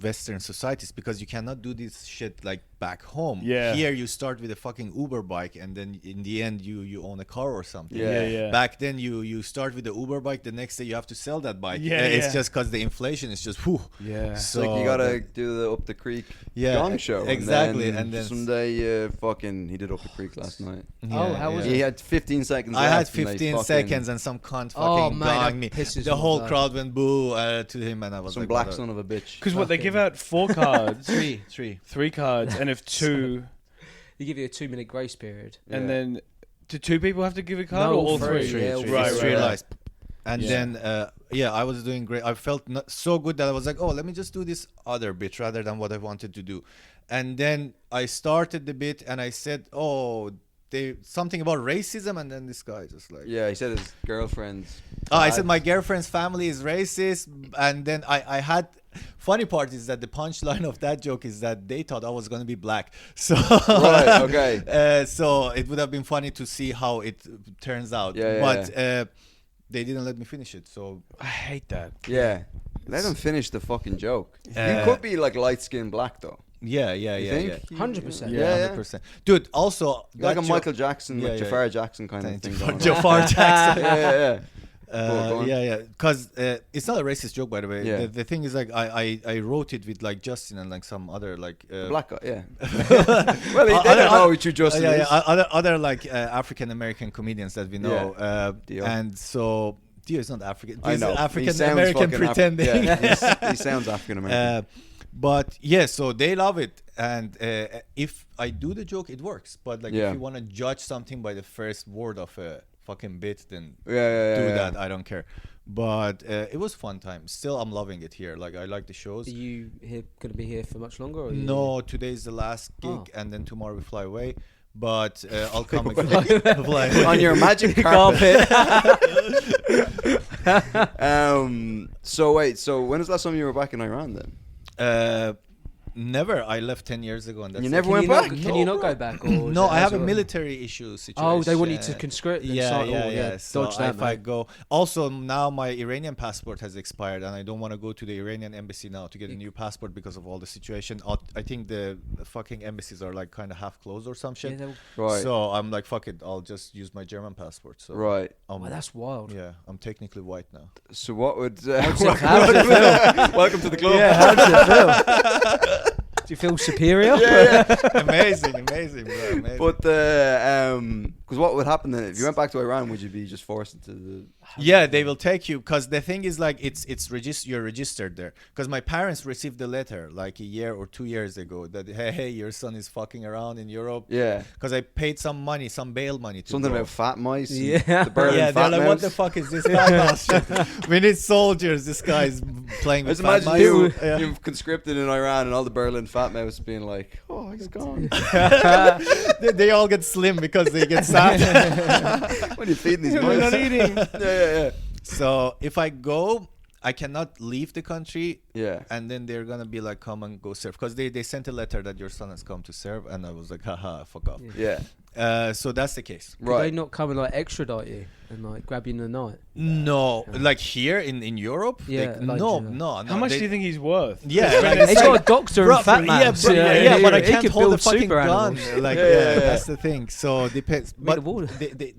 [SPEAKER 4] Western societies, because you cannot do this shit like back home.
[SPEAKER 3] Yeah.
[SPEAKER 4] Here you start with a fucking Uber bike, and then in the end you own a car or something.
[SPEAKER 2] Yeah.
[SPEAKER 4] Back then you start with the Uber bike. The next day you have to sell that bike.
[SPEAKER 3] Yeah,
[SPEAKER 4] It's
[SPEAKER 3] yeah.
[SPEAKER 4] just because the inflation is just whew.
[SPEAKER 3] Yeah.
[SPEAKER 2] It's
[SPEAKER 4] So
[SPEAKER 2] like you gotta
[SPEAKER 4] that-
[SPEAKER 2] do the Up the Creek
[SPEAKER 4] Yeah,
[SPEAKER 2] gong show.
[SPEAKER 4] exactly, and then
[SPEAKER 2] someday he did Up the Creek last night.
[SPEAKER 1] Oh, how was
[SPEAKER 2] He had 15 seconds.
[SPEAKER 4] I had
[SPEAKER 2] left and they
[SPEAKER 4] 15
[SPEAKER 2] fucking-
[SPEAKER 4] seconds and some cunt
[SPEAKER 1] Oh,
[SPEAKER 4] fucking
[SPEAKER 1] man, that
[SPEAKER 4] gonged me.
[SPEAKER 1] pisses
[SPEAKER 4] The
[SPEAKER 1] me
[SPEAKER 4] whole
[SPEAKER 1] off.
[SPEAKER 4] crowd went boo to him, and I was
[SPEAKER 2] Some
[SPEAKER 4] like,
[SPEAKER 2] black
[SPEAKER 4] what
[SPEAKER 2] son of a bitch.
[SPEAKER 3] Because what, they give out 4 cards,
[SPEAKER 4] three.
[SPEAKER 3] 3 cards, and if 2...
[SPEAKER 1] They give you a 2-minute grace period.
[SPEAKER 2] Yeah.
[SPEAKER 3] And then, do 2 people have to give a card
[SPEAKER 1] No,
[SPEAKER 3] or all
[SPEAKER 1] three.
[SPEAKER 3] 3?
[SPEAKER 1] Yeah, all
[SPEAKER 3] Right,
[SPEAKER 4] It's
[SPEAKER 3] right, right.
[SPEAKER 4] lies. And
[SPEAKER 3] Yeah.
[SPEAKER 4] then, I was doing great. I felt so good that I was like, oh, let me just do this other bit rather than what I wanted to do. And then I started the bit and I said, oh, something about racism. And then this guy just like,
[SPEAKER 2] Yeah, he said his girlfriend's.
[SPEAKER 4] I
[SPEAKER 2] bad.
[SPEAKER 4] said my girlfriend's family is racist. And then I had, funny part is that the punchline of that joke is that they thought I was going to be black. So,
[SPEAKER 2] Right, okay.
[SPEAKER 4] so it would have been funny to see how it turns out.
[SPEAKER 2] Yeah,
[SPEAKER 4] But they didn't let me finish it. So
[SPEAKER 3] I hate that.
[SPEAKER 2] Yeah. Let him finish the fucking joke. you
[SPEAKER 4] Uh,
[SPEAKER 2] could be like light skinned black though.
[SPEAKER 4] yeah.
[SPEAKER 2] You think?
[SPEAKER 1] 100%.
[SPEAKER 2] Yeah.
[SPEAKER 4] 100%. Dude, also
[SPEAKER 2] Like
[SPEAKER 4] that
[SPEAKER 2] a
[SPEAKER 4] joke-
[SPEAKER 2] Michael Jackson, like
[SPEAKER 4] Yeah, yeah,
[SPEAKER 2] Jafar Jackson kind of
[SPEAKER 4] Thank
[SPEAKER 2] thing.
[SPEAKER 4] you.
[SPEAKER 2] going on.
[SPEAKER 4] Jafar Jackson.
[SPEAKER 2] yeah. Go on.
[SPEAKER 4] Yeah. Because it's not a racist joke, by the way.
[SPEAKER 2] Yeah.
[SPEAKER 4] The thing is, like, I wrote it with like Justin and like some other like
[SPEAKER 2] Black guy, yeah. Well, they don't know who Justin is.
[SPEAKER 4] other like African American comedians that we know.
[SPEAKER 2] Dio.
[SPEAKER 4] And so Dio is not African.
[SPEAKER 2] I
[SPEAKER 4] He's
[SPEAKER 2] know. He
[SPEAKER 4] African
[SPEAKER 2] sounds
[SPEAKER 4] American
[SPEAKER 2] fucking
[SPEAKER 4] pretending.
[SPEAKER 2] yeah, he sounds African American.
[SPEAKER 4] But yeah, so they love it, and if I do the joke, it works. But like,
[SPEAKER 2] Yeah.
[SPEAKER 4] if you want to judge something by the first word of a fucking bit, then
[SPEAKER 2] yeah,
[SPEAKER 4] do
[SPEAKER 2] yeah.
[SPEAKER 4] that. I don't care. But it was fun time. Still, I'm loving it here. Like, I like the shows.
[SPEAKER 1] Are you going to be here for much longer? Or are you...
[SPEAKER 4] No, today is the last gig,
[SPEAKER 1] Oh.
[SPEAKER 4] and then tomorrow we fly away. But I'll come again. Fly away.
[SPEAKER 2] On your magic carpet.
[SPEAKER 1] Carpet.
[SPEAKER 2] So wait, so when was the last time you were back in Iran then?
[SPEAKER 4] Never. I left 10 years ago, and that's
[SPEAKER 2] You
[SPEAKER 4] it.
[SPEAKER 2] never
[SPEAKER 1] Can
[SPEAKER 2] went
[SPEAKER 1] you not,
[SPEAKER 2] back?
[SPEAKER 1] can you not go back? Or is
[SPEAKER 4] No,
[SPEAKER 1] it
[SPEAKER 4] I have a
[SPEAKER 1] as
[SPEAKER 4] military issue situation.
[SPEAKER 1] Oh, they want you to conscript. and
[SPEAKER 4] Yeah,
[SPEAKER 1] start-
[SPEAKER 4] yeah,
[SPEAKER 1] oh,
[SPEAKER 4] yeah. So
[SPEAKER 1] Dodge that,
[SPEAKER 4] if I
[SPEAKER 1] mate.
[SPEAKER 4] go, also now my Iranian passport has expired, and I don't want to go to the Iranian embassy now to get a new passport because of all the situation. I think the fucking embassies are like kind of half closed or some
[SPEAKER 1] Yeah,
[SPEAKER 4] shit.
[SPEAKER 1] they'll-
[SPEAKER 2] Right.
[SPEAKER 4] So I'm like, fuck it, I'll just use my German passport. So
[SPEAKER 2] Right.
[SPEAKER 1] Well, that's wild.
[SPEAKER 4] yeah, I'm technically white now.
[SPEAKER 2] So what would
[SPEAKER 1] How's it feel?
[SPEAKER 2] welcome to the club?
[SPEAKER 1] How does it feel? Do you feel superior?
[SPEAKER 4] amazing, bro. Amazing.
[SPEAKER 2] But the because what would happen then if you went back to Iran? Would you be just forced into the?
[SPEAKER 4] Yeah, they will take you because the thing is like you're registered there. Because my parents received the letter like a year or 2 years ago that hey, your son is fucking around in Europe.
[SPEAKER 2] Yeah.
[SPEAKER 4] Because I paid some money, some bail money to
[SPEAKER 2] Something
[SPEAKER 4] go.
[SPEAKER 2] about fat mice. and
[SPEAKER 1] Yeah.
[SPEAKER 2] The Berlin
[SPEAKER 4] Yeah,
[SPEAKER 2] fat
[SPEAKER 4] they're like, what
[SPEAKER 2] mouse.
[SPEAKER 4] the fuck is this guy? Shit. We need soldiers. This guy is playing
[SPEAKER 2] I
[SPEAKER 4] with
[SPEAKER 2] just
[SPEAKER 4] fat
[SPEAKER 2] imagine
[SPEAKER 4] mice.
[SPEAKER 2] you,
[SPEAKER 4] Yeah.
[SPEAKER 2] you've conscripted in Iran and all the Berlin fat mouse being like, oh, he's gone.
[SPEAKER 4] they all get slim because they get sad.
[SPEAKER 2] When you're feeding these
[SPEAKER 3] We're
[SPEAKER 2] mice.
[SPEAKER 3] not eating.
[SPEAKER 2] Yeah.
[SPEAKER 4] So if I go, I cannot leave the country,
[SPEAKER 2] Yeah.
[SPEAKER 4] and then they're gonna be like, come and go serve. Because they sent a letter that your son has come to serve, and I was like, haha, fuck off.
[SPEAKER 2] Yeah.
[SPEAKER 4] So that's the case.
[SPEAKER 1] Could
[SPEAKER 2] Right.
[SPEAKER 1] they not come and like extradite you and like grab you in the night?
[SPEAKER 4] No, like here in Europe.
[SPEAKER 1] Yeah,
[SPEAKER 4] they,
[SPEAKER 1] like,
[SPEAKER 4] no,
[SPEAKER 1] yeah.
[SPEAKER 4] no.
[SPEAKER 3] How much do you think he's worth?
[SPEAKER 4] Yeah, like,
[SPEAKER 1] He's
[SPEAKER 4] it's
[SPEAKER 1] got
[SPEAKER 4] like-
[SPEAKER 1] a doctor
[SPEAKER 4] Bro,
[SPEAKER 1] and fat
[SPEAKER 4] yeah,
[SPEAKER 1] man.
[SPEAKER 4] bro, yeah, but I
[SPEAKER 1] he
[SPEAKER 4] can't
[SPEAKER 1] could
[SPEAKER 4] hold a
[SPEAKER 1] build
[SPEAKER 4] fucking
[SPEAKER 1] super
[SPEAKER 4] gun.
[SPEAKER 1] animals.
[SPEAKER 4] Like,
[SPEAKER 2] Yeah,
[SPEAKER 4] yeah,
[SPEAKER 2] yeah, yeah.
[SPEAKER 4] that's the thing. So depends.
[SPEAKER 1] the
[SPEAKER 4] But
[SPEAKER 1] water.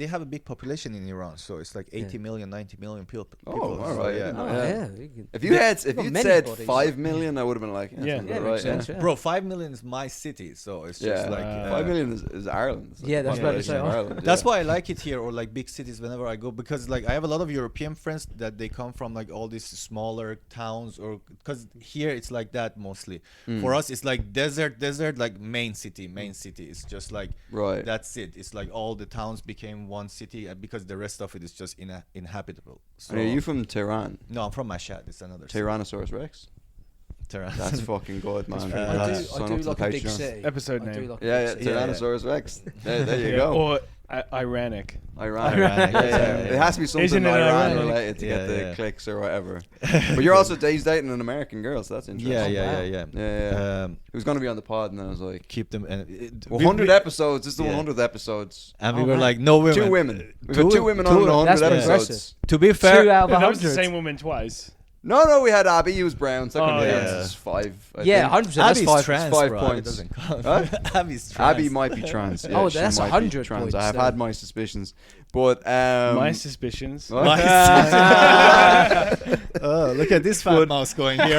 [SPEAKER 4] they have a big population in Iran, so it's like 80 million, 90 million people.
[SPEAKER 2] Oh, all
[SPEAKER 4] so,
[SPEAKER 2] right,
[SPEAKER 4] yeah.
[SPEAKER 2] yeah.
[SPEAKER 1] Oh, yeah. you can-
[SPEAKER 2] If you
[SPEAKER 1] got many
[SPEAKER 2] said
[SPEAKER 1] bodies.
[SPEAKER 2] 5 million, I would have been like,
[SPEAKER 3] Yeah.
[SPEAKER 2] sounds
[SPEAKER 1] Yeah,
[SPEAKER 2] about
[SPEAKER 1] makes
[SPEAKER 2] right,
[SPEAKER 1] sense.
[SPEAKER 2] yeah.
[SPEAKER 1] Yeah.
[SPEAKER 4] Bro, 5 million is my city, so it's just
[SPEAKER 2] Yeah.
[SPEAKER 4] like
[SPEAKER 2] 5 million is Ireland. It's like
[SPEAKER 1] Yeah,
[SPEAKER 2] the
[SPEAKER 1] that's what I was
[SPEAKER 2] population of
[SPEAKER 1] saying.
[SPEAKER 2] Ireland,
[SPEAKER 4] That's
[SPEAKER 2] yeah.
[SPEAKER 4] why I like it here, or like big cities whenever I go, because like I have a lot of European friends that they come from like all these smaller towns, or because here it's like that mostly.
[SPEAKER 2] Mm.
[SPEAKER 4] For us, it's like desert, like main city. It's just like
[SPEAKER 2] Right.
[SPEAKER 4] that's it. It's like all the towns became one city, because the rest of it is just inhabitable. So
[SPEAKER 2] And are you from Tehran?
[SPEAKER 4] no, I'm from Mashhad. It's another city.
[SPEAKER 2] Tyrannosaurus Rex?
[SPEAKER 4] Tehran.
[SPEAKER 2] That's fucking good, man.
[SPEAKER 3] pretty
[SPEAKER 1] I
[SPEAKER 3] good.
[SPEAKER 1] do,
[SPEAKER 2] Sign
[SPEAKER 1] I
[SPEAKER 2] up
[SPEAKER 1] do
[SPEAKER 2] to
[SPEAKER 1] like
[SPEAKER 2] the
[SPEAKER 1] a big
[SPEAKER 2] Patreon.
[SPEAKER 1] city.
[SPEAKER 3] Episode
[SPEAKER 1] I do
[SPEAKER 3] name.
[SPEAKER 1] like a
[SPEAKER 2] Yeah,
[SPEAKER 1] big
[SPEAKER 2] yeah,
[SPEAKER 1] city.
[SPEAKER 2] Tyrannosaurus Rex. There you
[SPEAKER 3] Yeah,
[SPEAKER 2] go.
[SPEAKER 3] Or Iranic.
[SPEAKER 2] Iran.
[SPEAKER 4] Iranic,
[SPEAKER 2] Yeah,
[SPEAKER 4] yeah.
[SPEAKER 2] It has to be something
[SPEAKER 3] Isn't it
[SPEAKER 2] Iran
[SPEAKER 3] ironic?
[SPEAKER 2] related to
[SPEAKER 4] Yeah,
[SPEAKER 2] get the
[SPEAKER 4] yeah.
[SPEAKER 2] clicks or whatever. But you're also he's dating an American girl, so that's interesting.
[SPEAKER 4] yeah.
[SPEAKER 2] Yeah. He was going to be on the pod, and then I was like,
[SPEAKER 4] Keep them.
[SPEAKER 2] 100 episodes. This is the
[SPEAKER 4] Yeah.
[SPEAKER 2] 100th episodes.
[SPEAKER 4] And we
[SPEAKER 1] Oh,
[SPEAKER 4] were
[SPEAKER 1] man.
[SPEAKER 4] like, no women.
[SPEAKER 2] 2 women. We've had 2 women on
[SPEAKER 4] two-
[SPEAKER 2] in 100
[SPEAKER 1] that's
[SPEAKER 2] episodes.
[SPEAKER 1] impressive.
[SPEAKER 4] To be
[SPEAKER 1] 2
[SPEAKER 4] fair,
[SPEAKER 1] out of
[SPEAKER 3] No, that was the
[SPEAKER 1] 100.
[SPEAKER 3] same woman twice.
[SPEAKER 2] No, we had Abby. He was brown. So that
[SPEAKER 3] Oh,
[SPEAKER 2] couldn't
[SPEAKER 3] yeah.
[SPEAKER 2] count. It's 5. I
[SPEAKER 1] Yeah,
[SPEAKER 2] think.
[SPEAKER 1] 100%. That's
[SPEAKER 4] Abby's
[SPEAKER 1] 5.
[SPEAKER 4] trans,
[SPEAKER 2] 5
[SPEAKER 4] bro.
[SPEAKER 2] points.
[SPEAKER 4] It doesn't count.
[SPEAKER 2] Huh?
[SPEAKER 4] Abby's trans.
[SPEAKER 2] Abby might be trans. Yeah,
[SPEAKER 1] Oh,
[SPEAKER 2] she
[SPEAKER 1] that's
[SPEAKER 2] might be
[SPEAKER 1] 100
[SPEAKER 2] trans.
[SPEAKER 1] points
[SPEAKER 2] I have
[SPEAKER 1] then.
[SPEAKER 2] had my suspicions, but
[SPEAKER 3] My suspicions.
[SPEAKER 2] What?
[SPEAKER 4] Oh, look at this fat mouse going here.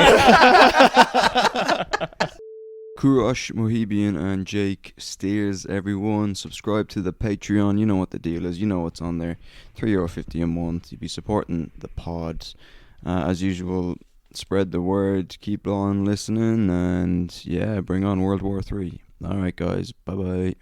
[SPEAKER 2] Kourosh, Mohebian, and Jake steers everyone. Subscribe to the Patreon. You know what the deal is. You know what's on there. €3.50 a month. You'd be supporting the pod. As usual, spread the word. Keep on listening. And yeah, bring on World War III. All right, guys. Bye-bye.